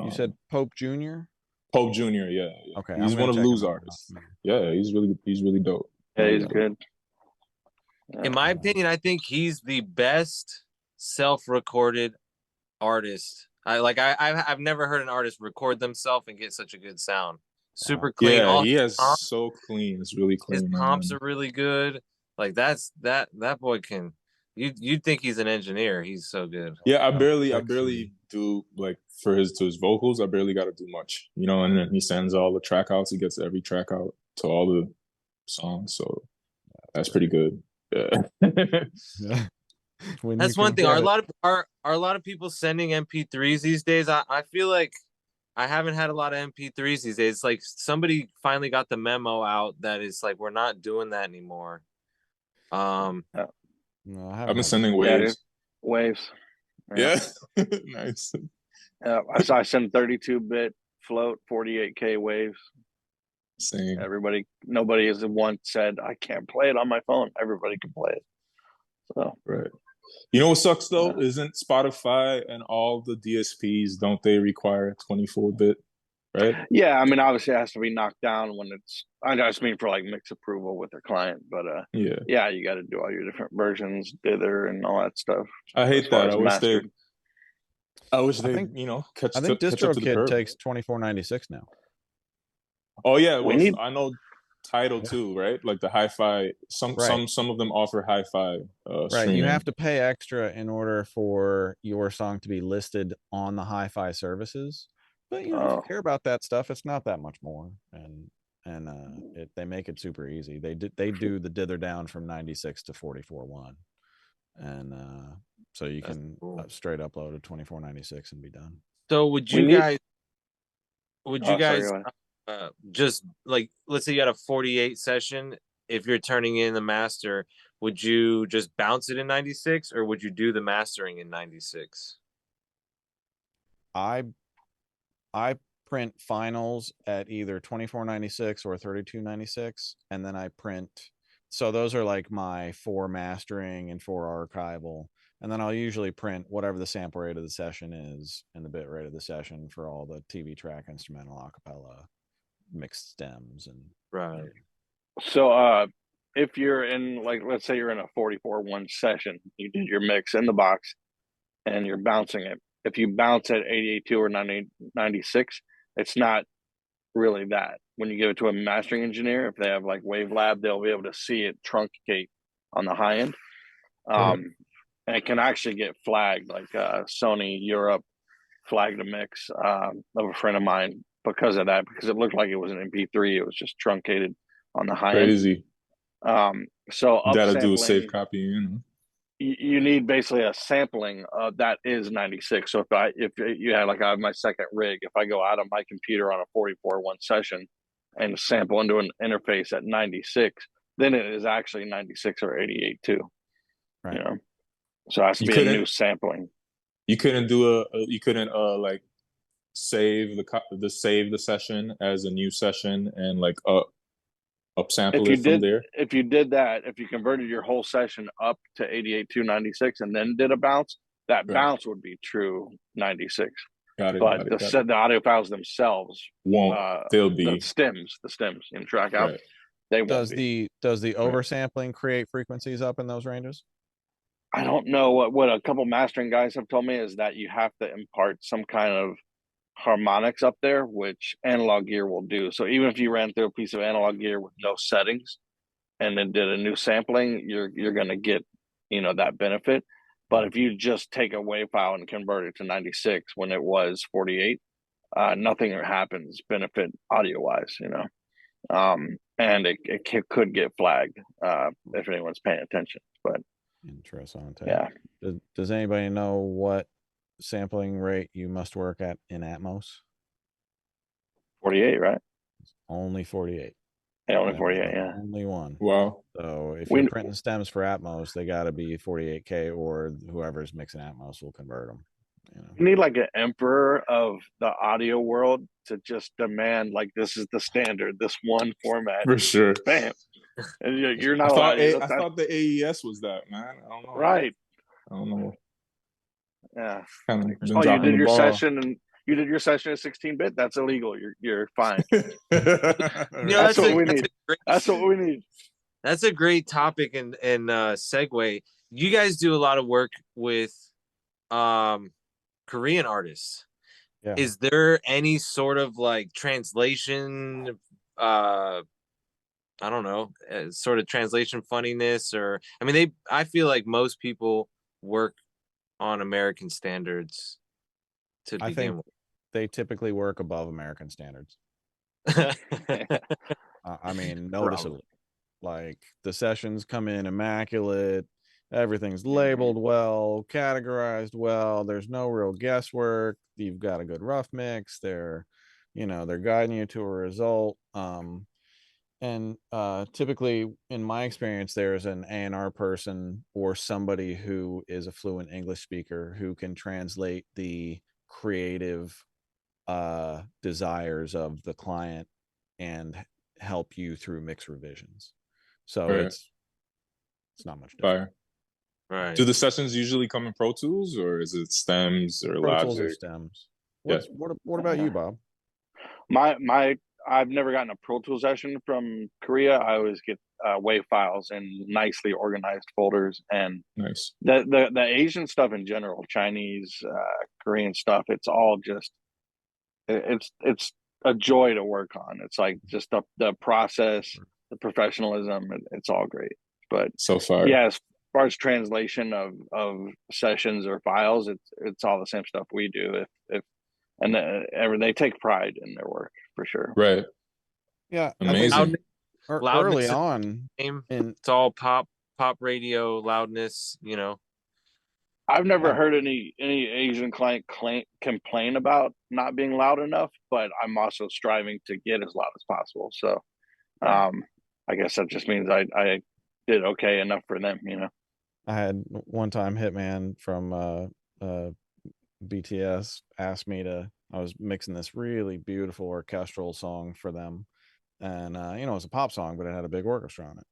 You said Pope Jr.? Pope Jr., yeah. Okay. He's one of Lou's artists. Yeah, he's really dope. Yeah, he's good. In my opinion, I think he's the best self-recorded artist. I've never heard an artist record themselves and get such a good sound. Super clean. Yeah, he has so clean. It's really clean. His comps are really good. Like that boy can. You'd think he's an engineer. He's so good. Yeah, I barely do like to his vocals. I barely got to do much, you know. And then he sends all the track outs. He gets every track out to all the songs, so that's pretty good. Yeah. That's one thing. Are a lot of people sending MP3s these days? I feel like I haven't had a lot of MP3s these days. It's like somebody finally got the memo out that it's like we're not doing that anymore. No, I've been sending waves. Waves. Yeah. Nice. I send 32-bit float 48K waves. Same. Nobody has once said I can't play it on my phone. Everybody can play it. So right. You know what sucks though? Isn't Spotify and all the DSPs, don't they require 24-bit? Right? Yeah, I mean, obviously it has to be knocked down when it's. I just mean for like mix approval with their client, but yeah, you got to do all your different versions, dither, and all that stuff. I hate that. I wish they, I think, you know, catch I think up to the DistroKid curve. takes $24.96 now. Oh yeah, We well, need. I know Tidal too, right? Like the hi-fi. Right. Some of them offer hi-fi Right. You have streaming. to pay extra in order for your song to be listed on the hi-fi services. But you know, if you Oh, care about that stuff, it's not that much more. They make it super easy. They do the dither down from 96 to 44.1. And so you That's can cool. straight upload a 2496 and be done. So we need. would Oh, you sorry, guys go ahead. just like, let's say you had a 48 session, if you're turning in the master, would you just bounce it in 96 or would you do the mastering in 96? I print finals at either 2496 or 3296, and then I print. So those are like my 4 mastering and 4 archival, and then I'll usually print whatever the sample rate of the session is and the bit rate of the session for all the TV track, instrumental, acapella, mixed stems, and Right. So, if you're in, like, let's say you're in a 44.1 session, you did your mix in the box, and you're bouncing it. If you bounce at 88.2 or 96, it's not really that. When you give it to a mastering engineer, if they have like Wave Lab, they'll be able to see it truncate on the high end. And it can actually get flagged, like Sony Europe flagged a mix of a friend of mine because of that, because it looked like it was an MP3. It was just truncated on the high end. Crazy. So Gotta do a safe upsampling, copy, you know. you need basically a sampling that is 96. So if you had, like, I have my second rig, if I go out of my computer on a 44.1 session and sample into an interface at 96, then it is actually 96 or 88.2. right. You know, so it has to You be a couldn't new sampling. you couldn't do you couldn't like save the session as a new session and like upsample it from there. If you did that, if you converted your whole session up to 88.296 and then did a bounce, that Right. bounce would be true 96. Got it. But the audio files themselves Won't. They'll the be stems in track out, right. they won't be. Does the oversampling create frequencies up in those ranges? I don't know what a couple mastering guys have told me is that you have to impart some kind of harmonics up there, which analog gear will do. So even if you ran through a piece of analog gear with no settings and then did a new sampling, you're going to get, that benefit. But if you just take a wave file and convert it to 96 when it was 48, nothing happens benefit audio wise, and it could get flagged if anyone's paying attention. But interesting. yeah, Does anybody know what sampling rate you must work at in Atmos? 48, right? Only 48. Yeah, only 48. Yeah, only one. Wow. So if you're printing stems for Atmos, they got to be 48K, or whoever's mixing Atmos will convert them. You need like an emperor of the audio world to just demand, like, this is the standard, this one format. For sure. Bam. And you're not allowed. I thought the AES was that, man. I don't know. Right. I don't know. Yeah. You did your session and you did your session at 16-bit. That's illegal. You're fine. That's what we need. That's what we need. That's a great topic and segue. You guys do a lot of work with Korean artists. Yeah. Is there any sort of like translation I don't know, sort of translation funniness, or I mean, I feel like most people work on American standards to begin with. They typically work above American standards. I mean, noticeably. Like the sessions come in immaculate, everything's labeled well, categorized well, there's no real guesswork, you've got a good rough mix, they're guiding you to a result. And typically, in my experience, there's an A&R person or somebody who is a fluent English speaker who can translate the creative desires of the client and help you through mix revisions. So right. it's not much different. Right. Do the sessions usually come in Pro Tools, or is it stems or Pro Logic? Tools or stems? Yeah. What about you, Bob? I've never gotten a Pro Tools session from Korea. I always get WAV files in nicely organized folders, and nice. The Asian stuff in general, Chinese, Korean stuff, it's all just it's a joy to work on. It's like just the process, the professionalism, it's all great. But So far, yeah, as far as translation of sessions or files, it's all the same stuff we do. If and they take pride in their work for sure. right? Yeah, I think Amazing. early Loudness on, and and it's all pop radio loudness, you know. I've never yeah, heard any Asian client complain about not being loud enough, but I'm also striving to get as loud as possible. So I guess that just means I did okay enough for them, you know. I had one time Hitman from BTS asked me to. I was mixing this really beautiful orchestral song for them, and you know, it's a pop song, but it had a big orchestra on it.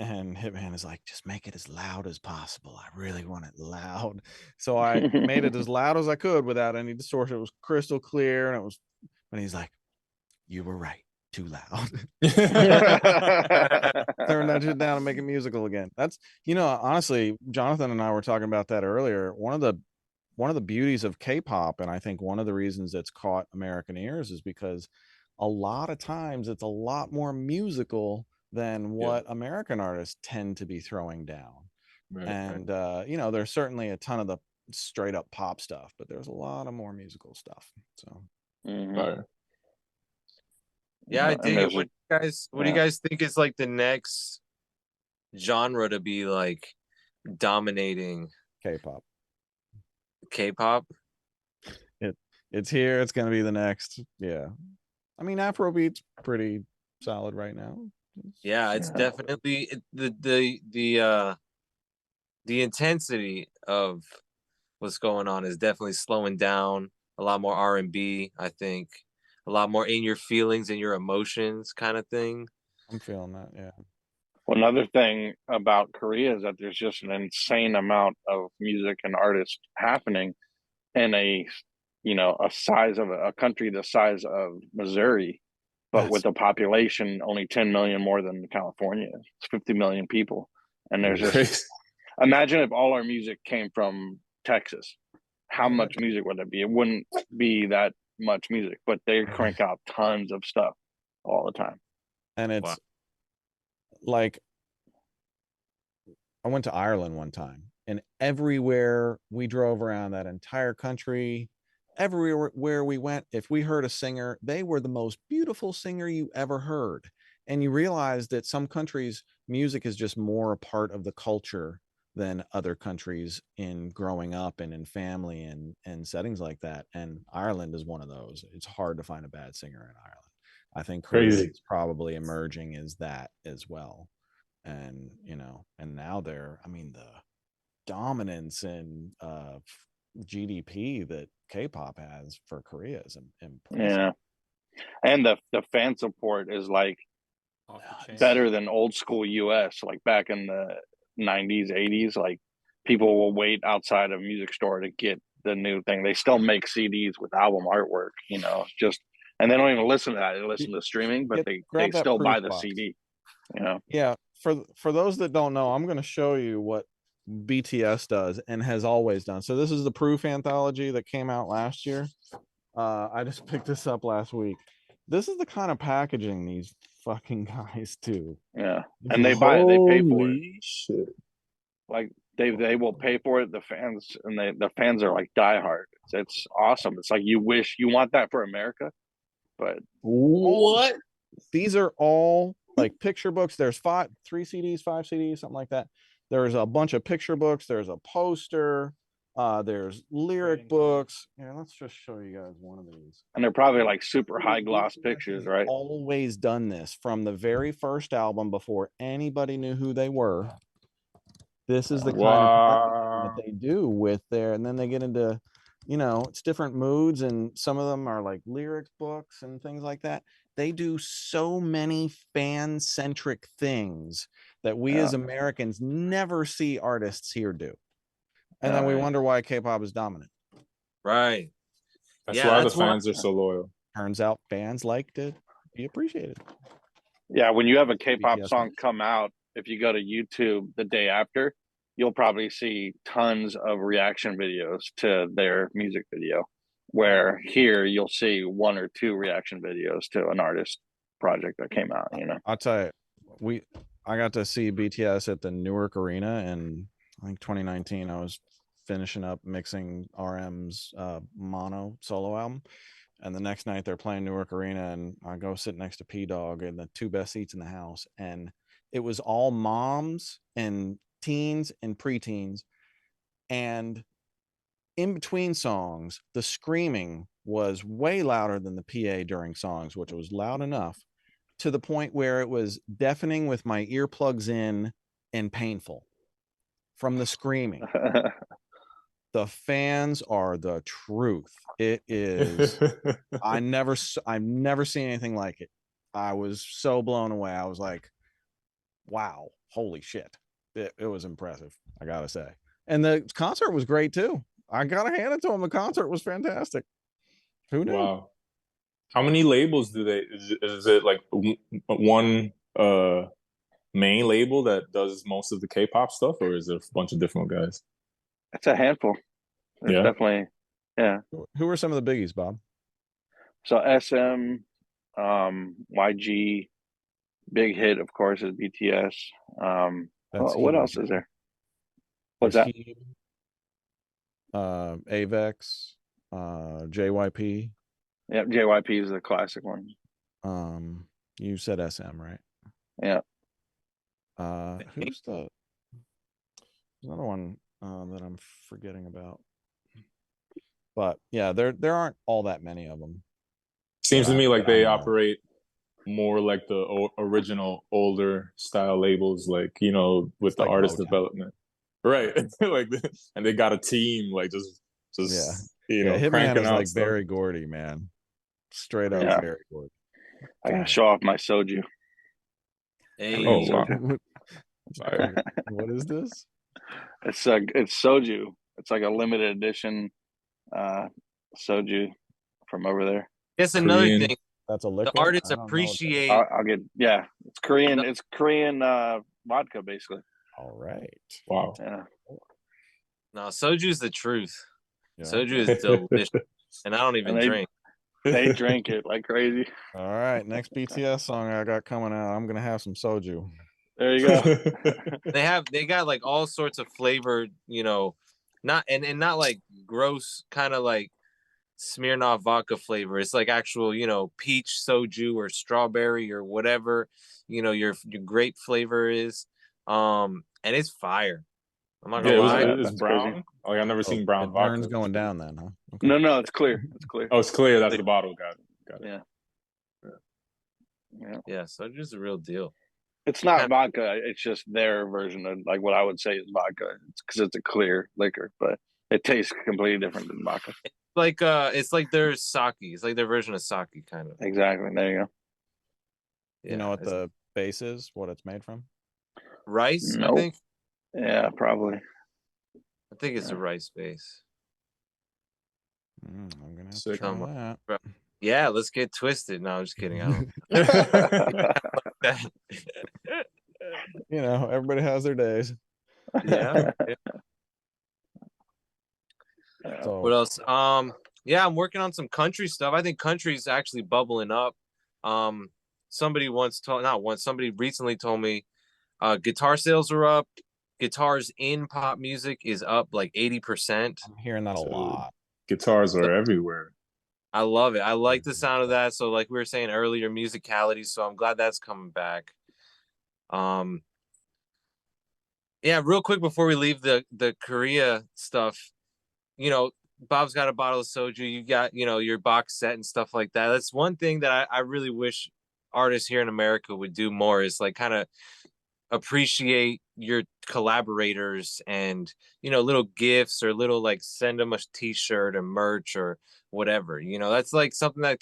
And Hitman is like, just make it as loud as possible. I really want it loud. So I made it as loud as I could without any distortion. It was crystal clear, and it was. And he's like, "You were right, too loud." Turn that shit down and make it musical again. That's, you know, honestly, Jonathan and I were talking about that earlier. One of the beauties of K-pop, and I think one of the reasons it's caught American ears, is because a lot of times it's a lot more musical than what American artists tend to be throwing down. Right, And right. you know, there's certainly a ton of the straight up pop stuff, but there's a lot of more musical stuff. So Fire. Yeah, I and dig it. there's What do you guys think is like the next genre to be like dominating K-pop, K-pop? it's here. It's gonna be the next. Yeah, I mean, Afrobeat's pretty solid right now. Yeah, it's definitely the intensity of what's going on is definitely slowing down. A lot more R&B, I think. A lot more in your feelings and your emotions kind of thing. I'm feeling that. Yeah. Well, another thing about Korea is that there's just an insane amount of music and artists happening in a size of a country the size of Missouri, but with a population only 10 million more than California. It's 50 million people. And there's just Crazy. imagine if all our music came from Texas. How much music would it be? It wouldn't be that much music, but they crank out tons of stuff all the time. And it's like, I went to Ireland one time, and everywhere we drove around that entire country, everywhere we went, if we heard a singer, they were the most beautiful singer you ever heard. And you realize that some countries, music is just more a part of the culture than other countries in growing up and in family and settings like that. And Ireland is one of those. It's hard to find a bad singer in Ireland. I think Korea is probably emerging as that as well. And you know, and now I mean, the dominance in GDP that K-pop has for Korea is impressive. Yeah, and the fan support is like better than old school US, like back in the 90s, 80s. Like people will wait outside a music store to get the new thing. They still make CDs with album artwork, you know, just, and they don't even listen to that. They listen to streaming, but they still buy the CD, you know. Yeah, for those that don't know, I'm going to show you what BTS does and has always done. So this is the Proof anthology that came out last year. I just picked this up last week. This is the kind of packaging these fucking guys do. Yeah, and they pay for it. Shit. Like they will pay for it. The fans the fans are like diehard. It's awesome. It's like you want that for America, but what? These are all like picture books. There's 3 CDs, 5 CDs, something like that. There's a bunch of picture books. There's a poster. There's lyric books. Yeah, let's just show you guys one of these. And they're probably like super high gloss pictures, right? Always done this from the very first album before anybody knew who they were. This is the kind of that they do with and then they get into, you know, it's different moods, and some of them are like lyric books and things like that. They do so many fan-centric things that we as Americans never see artists here do. And then we wonder why K-pop is dominant. Right. That's why the fans are so loyal. Turns out fans like to be appreciated. Yeah, when you have a K-pop song come out, if you go to YouTube the day after, you'll probably see tons of reaction videos to their music video. Where here you'll see 1 or 2 reaction videos to an artist project that came out. I'll tell you, I got to see BTS at the Newark Arena in I think 2019. I was finishing up mixing RM's mono solo album, and the next night they're playing Newark Arena, and I go sit next to P Dog in the 2 best seats in the house, and it was all moms and teens and preteens, and in between songs, the screaming was way louder than the PA during songs, which was loud enough to the point where it was deafening with my earplugs in and painful from the screaming. The fans are the truth. It is. I've never seen anything like it. I was so blown away. I was like, wow, holy shit. It was impressive, I gotta say. And the concert was great too. I gotta hand it to him. The concert was fantastic. Who knew? Wow. How many labels do they? Is it like one main label that does most of the K-pop stuff, or is it a bunch of different guys? It's a handful. There's definitely, yeah. Who are some of the biggies, Bob? So SM, YG, Big Hit, of course, is BTS. What else is there? What's that? Avex, JYP. Yep, JYP is the classic one. You said SM, right? Yeah. Who's the another one that I'm forgetting about? But yeah, there aren't all that many of them. Seems to me like they operate more like the original older style labels, like, you know, with the artist development, right? Like, and they got a team, like just you know, Hitman cranking is out like stuff. Barry Gordy, man, straight up Barry Gordy. I gotta show off my soju. Hey. Oh wow! Sorry. What is this? It's soju. It's like a limited edition soju from over there. That's another thing. That's a liquor. The artists appreciate. I'll get. Yeah, it's Korean. It's Korean vodka, basically. All right. Wow. Yeah. No, soju is the truth. Yeah. Soju is delicious, and I don't even drink. They drink it like crazy. All right, next BTS song I got coming out, I'm gonna have some soju. There you go. They got like all sorts of flavored, you know, not like gross kind of like Smirnoff vodka flavor. It's like actual, you know, peach soju or strawberry or whatever, you know, your grape flavor is. And it's fire. I'm not gonna lie. It's brown. Crazy. Like I've never seen brown vodka. Burns going down then, huh? Okay. No, it's clear. It's clear. Oh, it's clear. That's the bottle. Got it. Yeah, soju's the real deal. It's not vodka. It's just their version of like what I would say is vodka. It's because it's a clear liquor, but it tastes completely different than vodka. It's like their sake. It's like their version of sake, kind of. Exactly. There you go. Yeah, you know what the base is? What it's made from? Rice, nope. I think. Yeah, probably. I think it's a rice base. I'm gonna have to try that. Yeah, let's get twisted. No, I'm just kidding. I don't. You know, everybody has their days. Yeah. So, what else? I'm working on some country stuff. I think country's actually bubbling up. Somebody recently told me guitar sales are up. Guitars in pop music is up like 80%. I'm hearing that a lot. Guitars are everywhere. I love it. I like the sound of that. So like we were saying earlier, musicality. So I'm glad that's coming back. Yeah, real quick before we leave the Korea stuff, you know, Bob's got a bottle of soju. You got, you know, your box set and stuff like that. That's one thing that I really wish artists here in America would do more, is like kind of appreciate your collaborators and, you know, little gifts or little like send them a t-shirt or merch or whatever. You know, that's like something that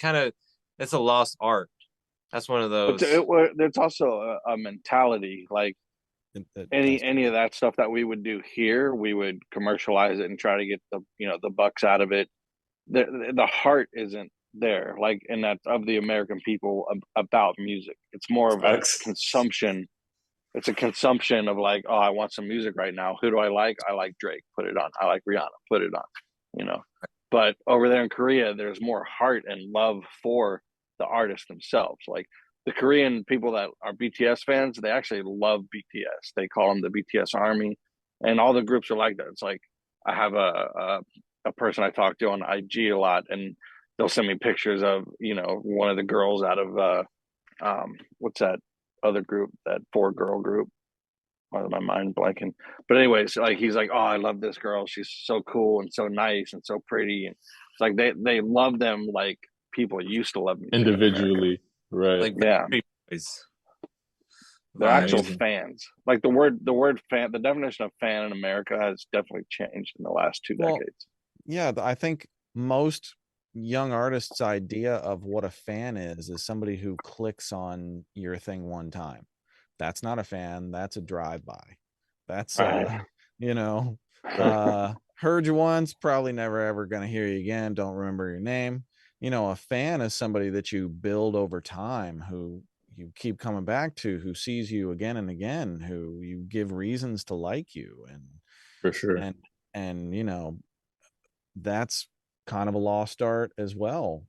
it's a lost art. That's one of those. There's also a mentality like any of that stuff that we would do here, we would commercialize it and try to get the bucks out of it. The heart isn't there, like in that of the American people about music. It's more of a consumption. It's a consumption of like, oh, I want some music right now. Who do I like? I like Drake. Put it on. I like Rihanna. Put it on. You know. But over there in Korea, there's more heart and love for the artists themselves. Like the Korean people that are BTS fans, they actually love BTS. They call them the BTS army, and all the groups are like that. It's like I have a person I talk to on IG a lot, and they'll send me pictures of one of the girls out of what's that other group, that 4-girl group. Why is my mind blanking? But anyways, like he's like, oh, I love this girl. She's so cool and so nice and so pretty. And it's like they love them like people used to love music in America. Individually, right? Like Yeah, boys. they're actual Amazing. fans. Like the word fan, the definition of fan in America has definitely changed in the last 2 decades. Yeah, I think most young artists' idea of what a fan is somebody who clicks on your thing one time. That's not a fan. That's a drive-by. That's you know, heard you once, probably never ever gonna hear you again. Don't remember your name. You know, a fan is somebody that you build over time, who you keep coming back to, who sees you again and again, who you give reasons to like you, For sure. and you know, that's kind of a lost art as well.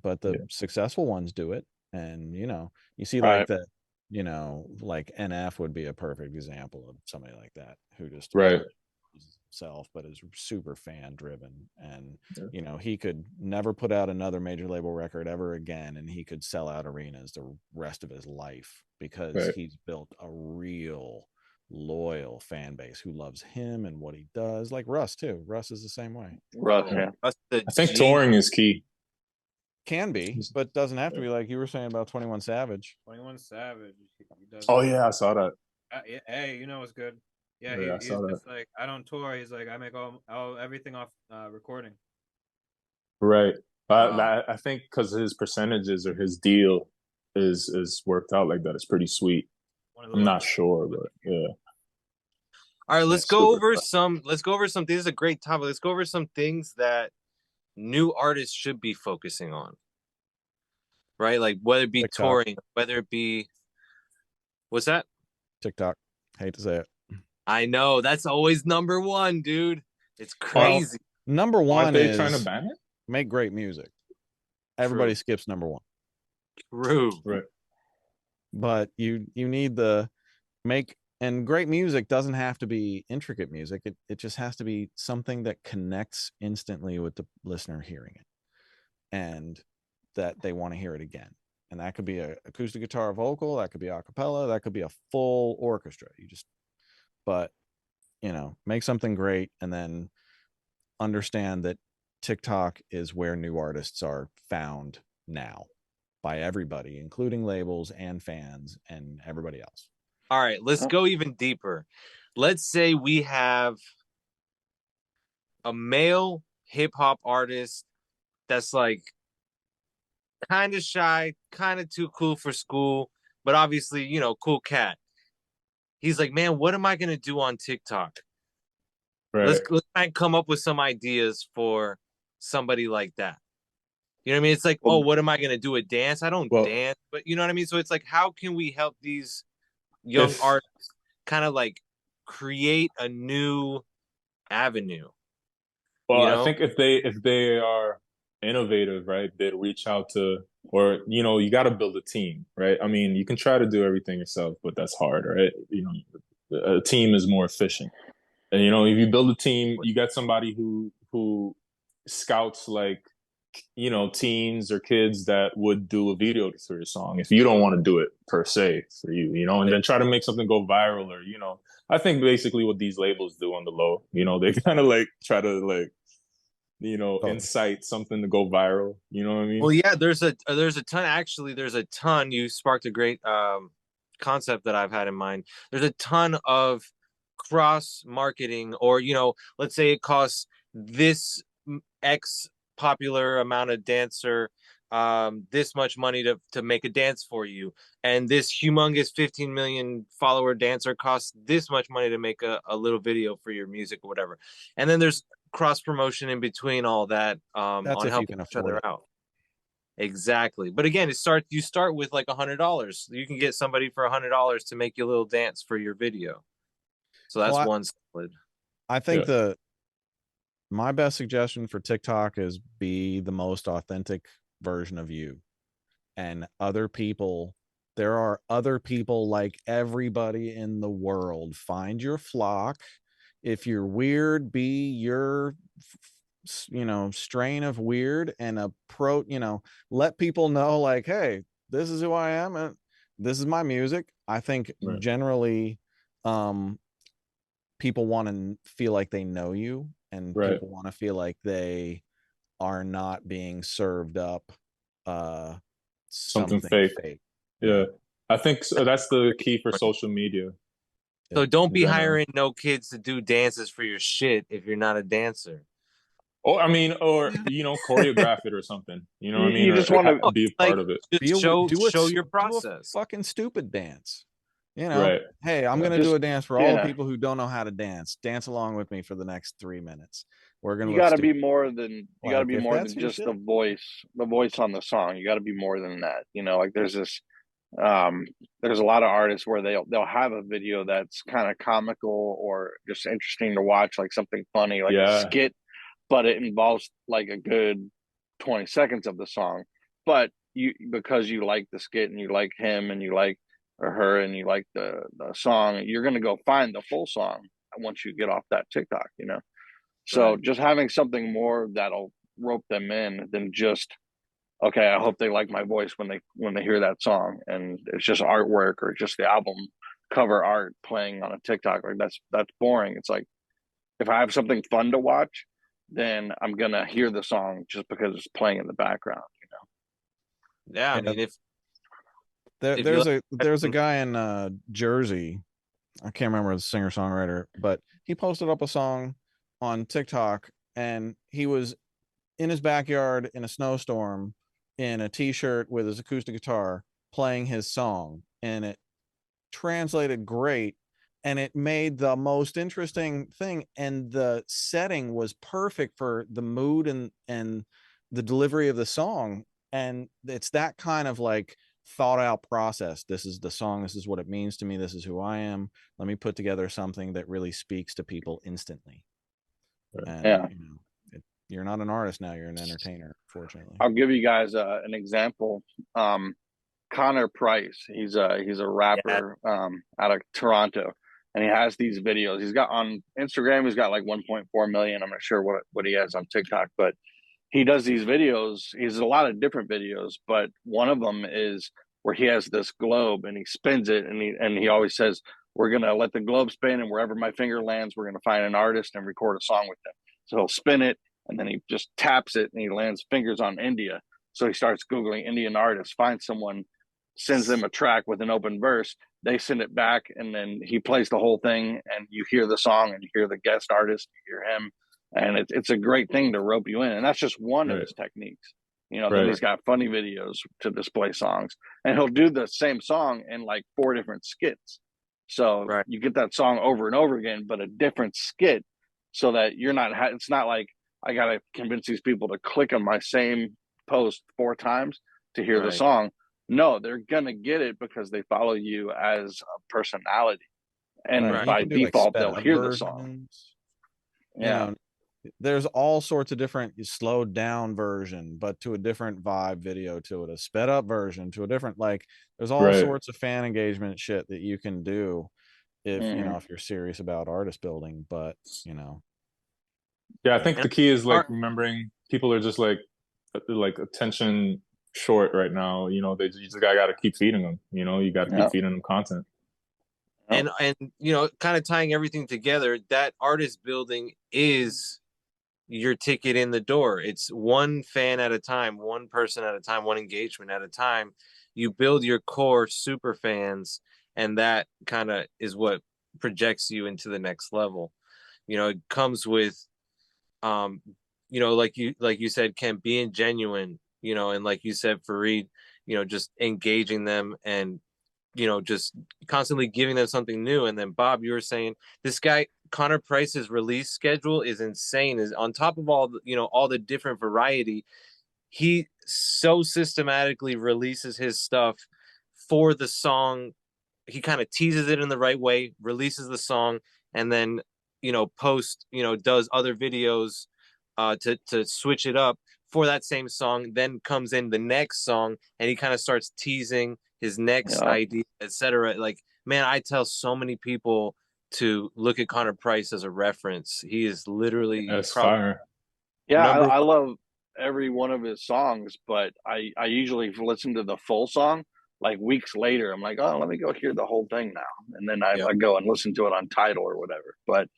But the successful ones do it. And you know, you see like the, you know, like NF would be a perfect example of somebody like that who just himself, but is super fan driven. And you know, he could never put out another major label record ever again, and he could sell out arenas the rest of his life because he's built a real loyal fan base who loves him and what he does. Like Russ too. Russ is the same way. Russ, I think touring is key. Can be, but doesn't have to be, like you were saying about 21 Savage. 21 Savage. Oh yeah, I saw that. Hey, you know what's good? Yeah, he's just like, I don't tour. He's like, I make all everything off recording. Right. I think because his percentages or his deal is worked out like that. It's pretty sweet. I'm not sure, but yeah. All right, let's go over some things. This is a great topic. Let's go over some things that new artists should be focusing on. Right? Like whether it be TikTok. Touring, whether it be what's that? TikTok. Hate to say it. I know. That's always number one, dude. It's crazy. Well, number one is trying to ban it? Make great music. Everybody skips number one. True. Right. But you need the make, and great music doesn't have to be intricate music. It just has to be something that connects instantly with the listener hearing it, and that they want to hear it again. And that could be an acoustic guitar vocal, that could be a cappella, that could be a full orchestra. But you know, make something great, and then understand that TikTok is where new artists are found now by everybody, including labels and fans and everybody else. All right, let's go even deeper. Let's say we have a male hip hop artist that's like kind of shy, kind of too cool for school, but obviously, you know, cool cat. He's like, man, what am I going to do on TikTok? Right. Let's try and come up with some ideas for somebody like that. You know what I mean? It's like, oh, what am I going to do? A dance? I don't dance, but you know what I mean? So it's like, how can we help these young artists kind of like create a new avenue? Well, you know? I think if they are innovative, right, they'd reach out to, or you know, you got to build a team, right? I mean, you can try to do everything yourself, but that's hard, right? You know, a team is more efficient. And you know, if you build a team, you got somebody who scouts, like, you know, teens or kids that would do a video for your song if you don't want to do it per se for you, you know, and then try to make something go viral. Or, you know, I think basically what these labels do on the low, you know, they kind of like try to like, you know, incite something to go viral. You know what I mean? Well, yeah, there's a ton. Actually, there's a ton. You sparked a great concept that I've had in mind. There's a ton of cross marketing, or, you know, let's say it costs this X popular amount of dancer this much money to make a dance for you, and this humongous 15 million follower dancer costs this much money to make a little video for your music or whatever. And then there's cross promotion in between all that on helping each other out. Exactly. But again, you start with like $100. You can get somebody for $100 to make you a little dance for your video. So that's one solid. I think my best suggestion for TikTok is be the most authentic version of you. And other people, there are other people like everybody in the world. Find your flock. If you're weird, be your strain of weird, and let people know, like, hey, this is who I am and this is my music. I think generally people want to feel like they know you, and people want to feel like they are not being served up something fake. Yeah. I think that's the key for social media. So don't be hiring no kids to do dances for your shit if you're not a dancer. Or choreograph it or something. You know what I mean? You just want to be a part of it. Just show your process. Do a fucking stupid dance. Right. Hey, I'm gonna do a dance for all the people who don't know how to dance. Dance along with me for the next 3 minutes. We're gonna. You got to be more than just the voice on the song. You got to be more than that. Like there's this. There's a lot of artists where they'll have a video that's kind of comical or just interesting to watch, like something funny, like a skit, but it involves like a good 20 seconds of the song. But because you like the skit and you like him and you like or her and you like the song, you're going to go find the full song once you get off that TikTok, So just having something more that'll rope them in than just, okay, I hope they like my voice when they hear that song, and it's just artwork or just the album cover art playing on a TikTok. Like that's boring. It's like, if I have something fun to watch, then I'm gonna hear the song just because it's playing in the background. Yeah, I mean, there's a guy in Jersey, I can't remember the singer songwriter, but he posted up a song on TikTok, and he was in his backyard in a snowstorm in a t-shirt with his acoustic guitar playing his song, and it translated great, and it made the most interesting thing, and the setting was perfect for the mood and the delivery of the song. And it's that kind of like thought out process. This is the song, this is what it means to me, this is who I am, let me put together something that really speaks to people instantly. And you're not an artist now, you're an entertainer, fortunately. I'll give you guys an example. Connor Price, he's a rapper out of Toronto, and he has these videos. He's got on Instagram, he's got like 1.4 million. I'm not sure what he has on TikTok, but he does these videos. He's a lot of different videos, but one of them is where he has this globe and he spins it, and he always says, we're gonna let the globe spin, and wherever my finger lands, we're gonna find an artist and record a song with them. So he'll spin it, and then he just taps it, and he lands fingers on India. So he starts Googling Indian artists, finds someone, sends them a track with an open verse. They send it back, and then he plays the whole thing, and you hear the song, and you hear the guest artist, you hear him, and it's a great thing to rope you in. And that's just one of his techniques. Then he's got funny videos to display songs, and he'll do the same song in like 4 different skits. So you get that song over and over again, but a different skit, so that you're not. It's not like I gotta convince these people to click on my same post 4 times to hear the song. No, they're gonna get it because they follow you as a personality, and by default, they'll hear the song. There's all sorts of different slowed down version, but to a different vibe video to it, a sped up version to a different, like there's all sorts of fan engagement shit that you can do if if you're serious about artist building. But I think the key is like remembering people are just like attention short right now. They just gotta keep feeding them. You gotta keep feeding them content. And kind of tying everything together, that artist building is your ticket in the door. It's one fan at a time, one person at a time, one engagement at a time. You build your core super fans, and that kind of is what projects you into the next level. It comes with like you said, Ken, being genuine, and like you said, Fareed, just engaging them and just constantly giving them something new. And then Bob, you were saying this guy Connor Price's release schedule is insane. Is on top of all all the different variety, he so systematically releases his stuff for the song. He kind of teases it in the right way, releases the song, and then post does other videos to switch it up for that same song. Then comes in the next song, and he kind of starts teasing his next idea, etc. Like, man, I tell so many people to look at Connor Price as a reference. He is literally fire. Yeah, I love every one of his songs, but I usually listen to the full song like weeks later. I'm like, oh, let me go hear the whole thing now, and then I go and listen to it on Tidal or whatever. But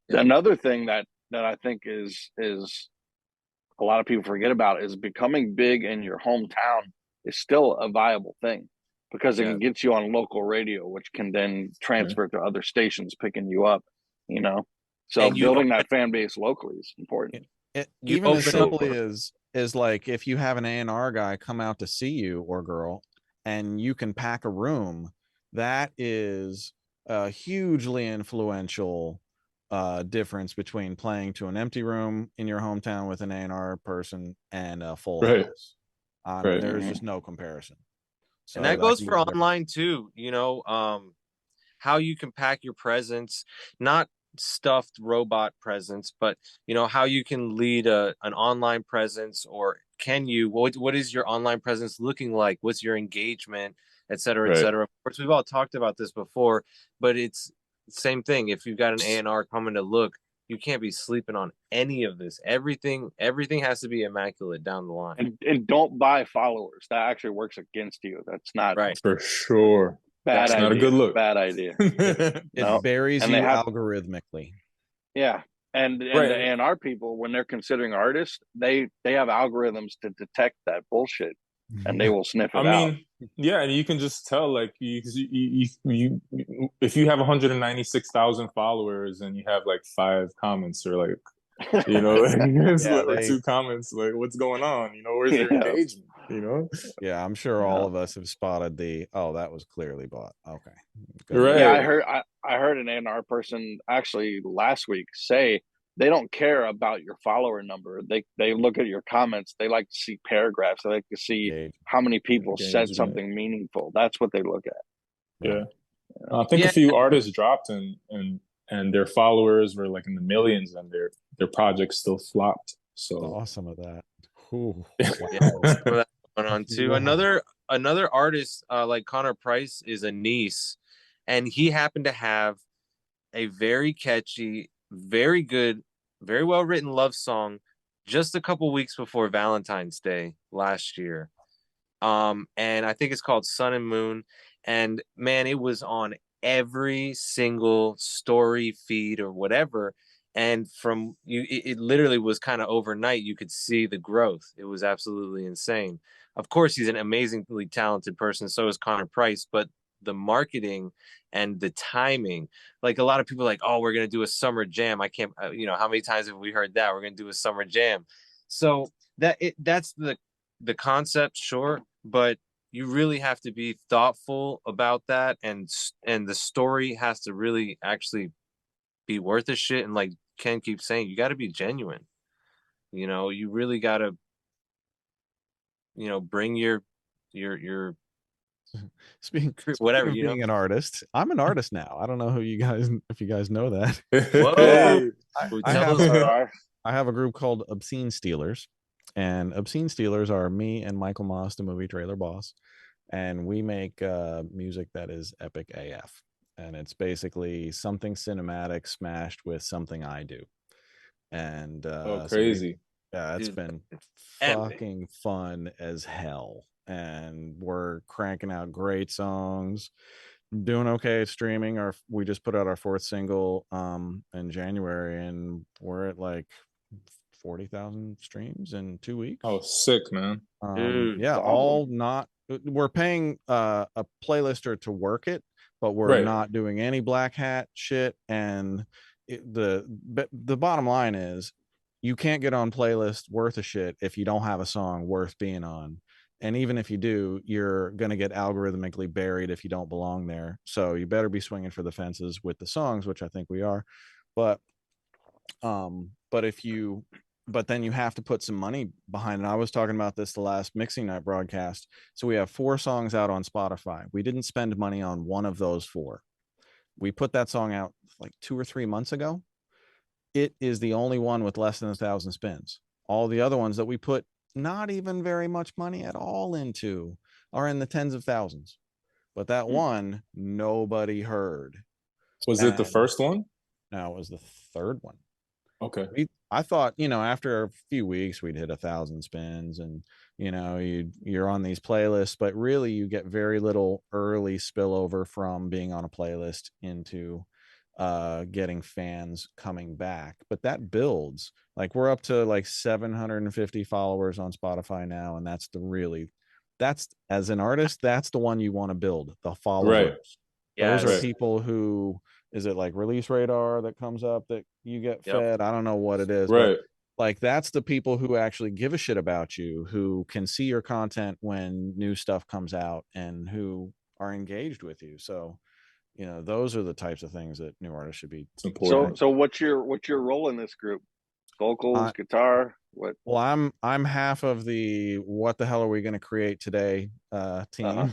another thing that I think is a lot of people forget about is becoming big in your hometown is still a viable thing, because it can get you on local radio, which can then transfer to other stations picking you up, you know. So building that fan base locally is important. Even as simply as like, if you have an A&R guy come out to see you or girl, and you can pack a room, that is a hugely influential difference between playing to an empty room in your hometown with an A&R person and a full house. There's just no comparison. So and that goes for online too, you know, how you can pack your presence, not stuffed robot presence, but you know, how you can lead an online presence, or can you, what is your online presence looking like, what's your engagement, etc., etc. Of course, we've all talked about this before, but it's the same thing. If you've got an A&R coming to look, you can't be sleeping on any of this. Everything has to be immaculate down the line. And don't buy followers. That actually works against you. That's not right. For sure. Bad That's idea. Not a good look. Bad idea. It buries you algorithmically. Yeah. And the A&R people, when they're considering artists, they have algorithms to detect that bullshit, and they will sniff it out. I mean, yeah, and you can just tell, like, you if you have 196,000 followers and you have like 5 comments, or like, you know, or 2 comments, like, what's going on? You know, where's your engagement? You know? Yeah, I'm sure all of us have spotted that was clearly bought. Okay. Right. Yeah, I heard an A&R person actually last week say they don't care about your follower number. They look at your comments. They like to see paragraphs. They like to see how many people said something meaningful. That's what they look at. Yeah. I think a few artists dropped and their followers were like in the millions, and their projects still flopped. So awesome of that. Ooh, wow. Going on too. Another artist like Connor Price is a niece, and he happened to have a very catchy, very good, very well written love song just a couple weeks before Valentine's Day last year. And I think it's called Sun and Moon. And man, it was on every single story feed or whatever. And from you, it literally was kind of overnight. You could see the growth. It was absolutely insane. Of course, he's an amazingly talented person. So is Connor Price, but the marketing and the timing, like, a lot of people are like, oh, we're going to do a summer jam. I can't, you know, how many times have we heard that? We're going to do a summer jam. So that's the concept, sure, but you really have to be thoughtful about that, and the story has to really actually be worth a shit. And like Ken keeps saying, you got to be genuine. You know, you really got to, you know, bring your speaking whatever, of you being an artist, I'm an artist now. I don't know if you guys know that. Whoa. I have a group called Obscene Stealers, and Obscene Stealers are me and Michael Moss, the movie trailer boss, and we make music that is epic AF, and it's basically something cinematic smashed with something I do. And crazy. It's been fucking fun as hell, and we're cranking out great songs, doing okay at streaming. We just put out our 4th single in January, and we're at like 40,000 streams in 2 weeks. Oh, sick, man. Yeah, all not, we're paying a playlister to work it, but we're not doing any black hat shit. And the bottom line is, you can't get on playlist worth a shit if you don't have a song worth being on. And even if you do, you're going to get algorithmically buried if you don't belong there. So you better be swinging for the fences with the songs, which I think we are. But then you have to put some money behind it. I was talking about this the last mixing night broadcast. So we have 4 songs out on Spotify. We didn't spend money on one of those 4. We put that song out like 2 or 3 months ago. it is the only one with less than 1,000 spins. All the other ones that we put not even very much money at all into are in the tens of thousands. But that one, nobody heard. Was it the first one? No, it was the third one. Okay. I thought, after a few weeks we'd hit 1,000 spins, and you're on these playlists, but really you get very little early spillover from being on a playlist into getting fans coming back. But that builds. Like, we're up to like 750 followers on Spotify now, and that's as an artist, that's the one you want to build, the followers. Right. Those are people who, is it like Release Radar that comes up that you get fed? I don't know what it is, right? But like, that's the people who actually give a shit about you, who can see your content when new stuff comes out, and who are engaged with you. So, those are the types of things that new artists should be. So what's your role in this group? Vocals, guitar, what? Well, I'm half of the what the hell are we going to create today team.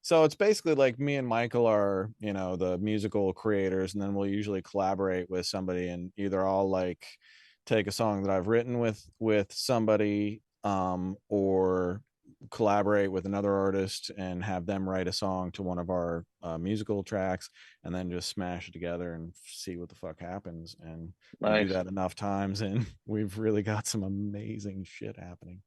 So it's basically like me and Michael are, the musical creators, and then we'll usually collaborate with somebody, and either I'll like take a song that I've written with somebody, or collaborate with another artist and have them write a song to one of our musical tracks, and then just smash it together and see what the fuck happens. And we do that enough times, and we've really got some amazing shit happening.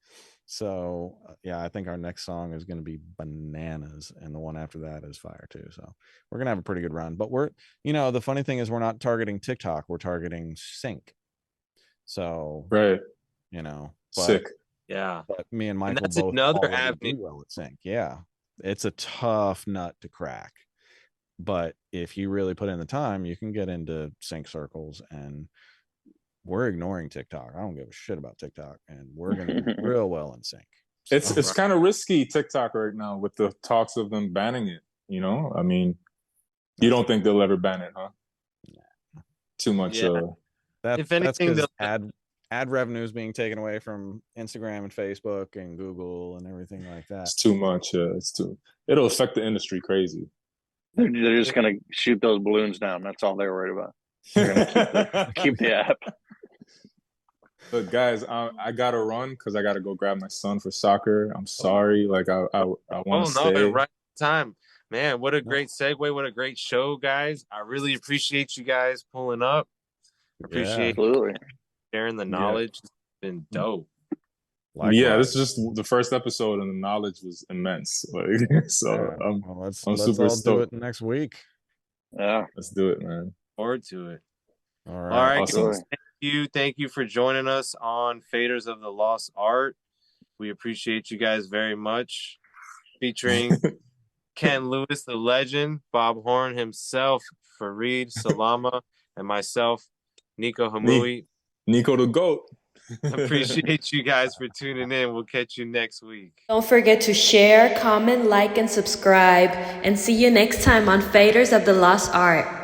So I think our next song is going to be bananas, and the one after that is fire too. So we're going to have a pretty good run. But we're, the funny thing is, we're not targeting TikTok, we're targeting sync. So right, sick. Yeah, but me and Michael that's both another avenue. do well at sync. Yeah, it's a tough nut to crack, but if you really put in the time, you can get into sync circles. And we're ignoring TikTok. I don't give a shit about TikTok, and we're gonna do real well in sync. So, it's kind of risky, TikTok, right now, with the talks of them banning it. I mean, you don't think they'll ever ban it, huh? Nah. Too much. Yeah. If anything, that's ad revenues being taken away from Instagram and Facebook and Google and everything like that. It's too much. It'll affect the industry crazy. They're just gonna shoot those balloons down. That's all they're worried about. They're gonna keep the app. Look, guys, I gotta run because I gotta go grab my son for soccer. I'm sorry. Like, I want to stay. Right time, man. What a great segue. What a great show, guys. I really appreciate you guys pulling up. Appreciate sharing the knowledge. It's been dope. Likewise. Yeah, this is just the first episode, and the knowledge was immense. Like, so let's super all stoked. do it next week. Yeah, let's do it, man. Forward to it. All right. All right. Awesome. Thank you for joining us on Faders of the Lost Art. We appreciate you guys very much. Featuring Ken Lewis, the legend, Bob Horn himself, Fareed, Salamah, and myself, Nico Hamui. Nico the GOAT. Appreciate you guys for tuning in. We'll catch you next week. Don't forget to share, comment, like, and subscribe. And see you next time on Faders of the Lost Art.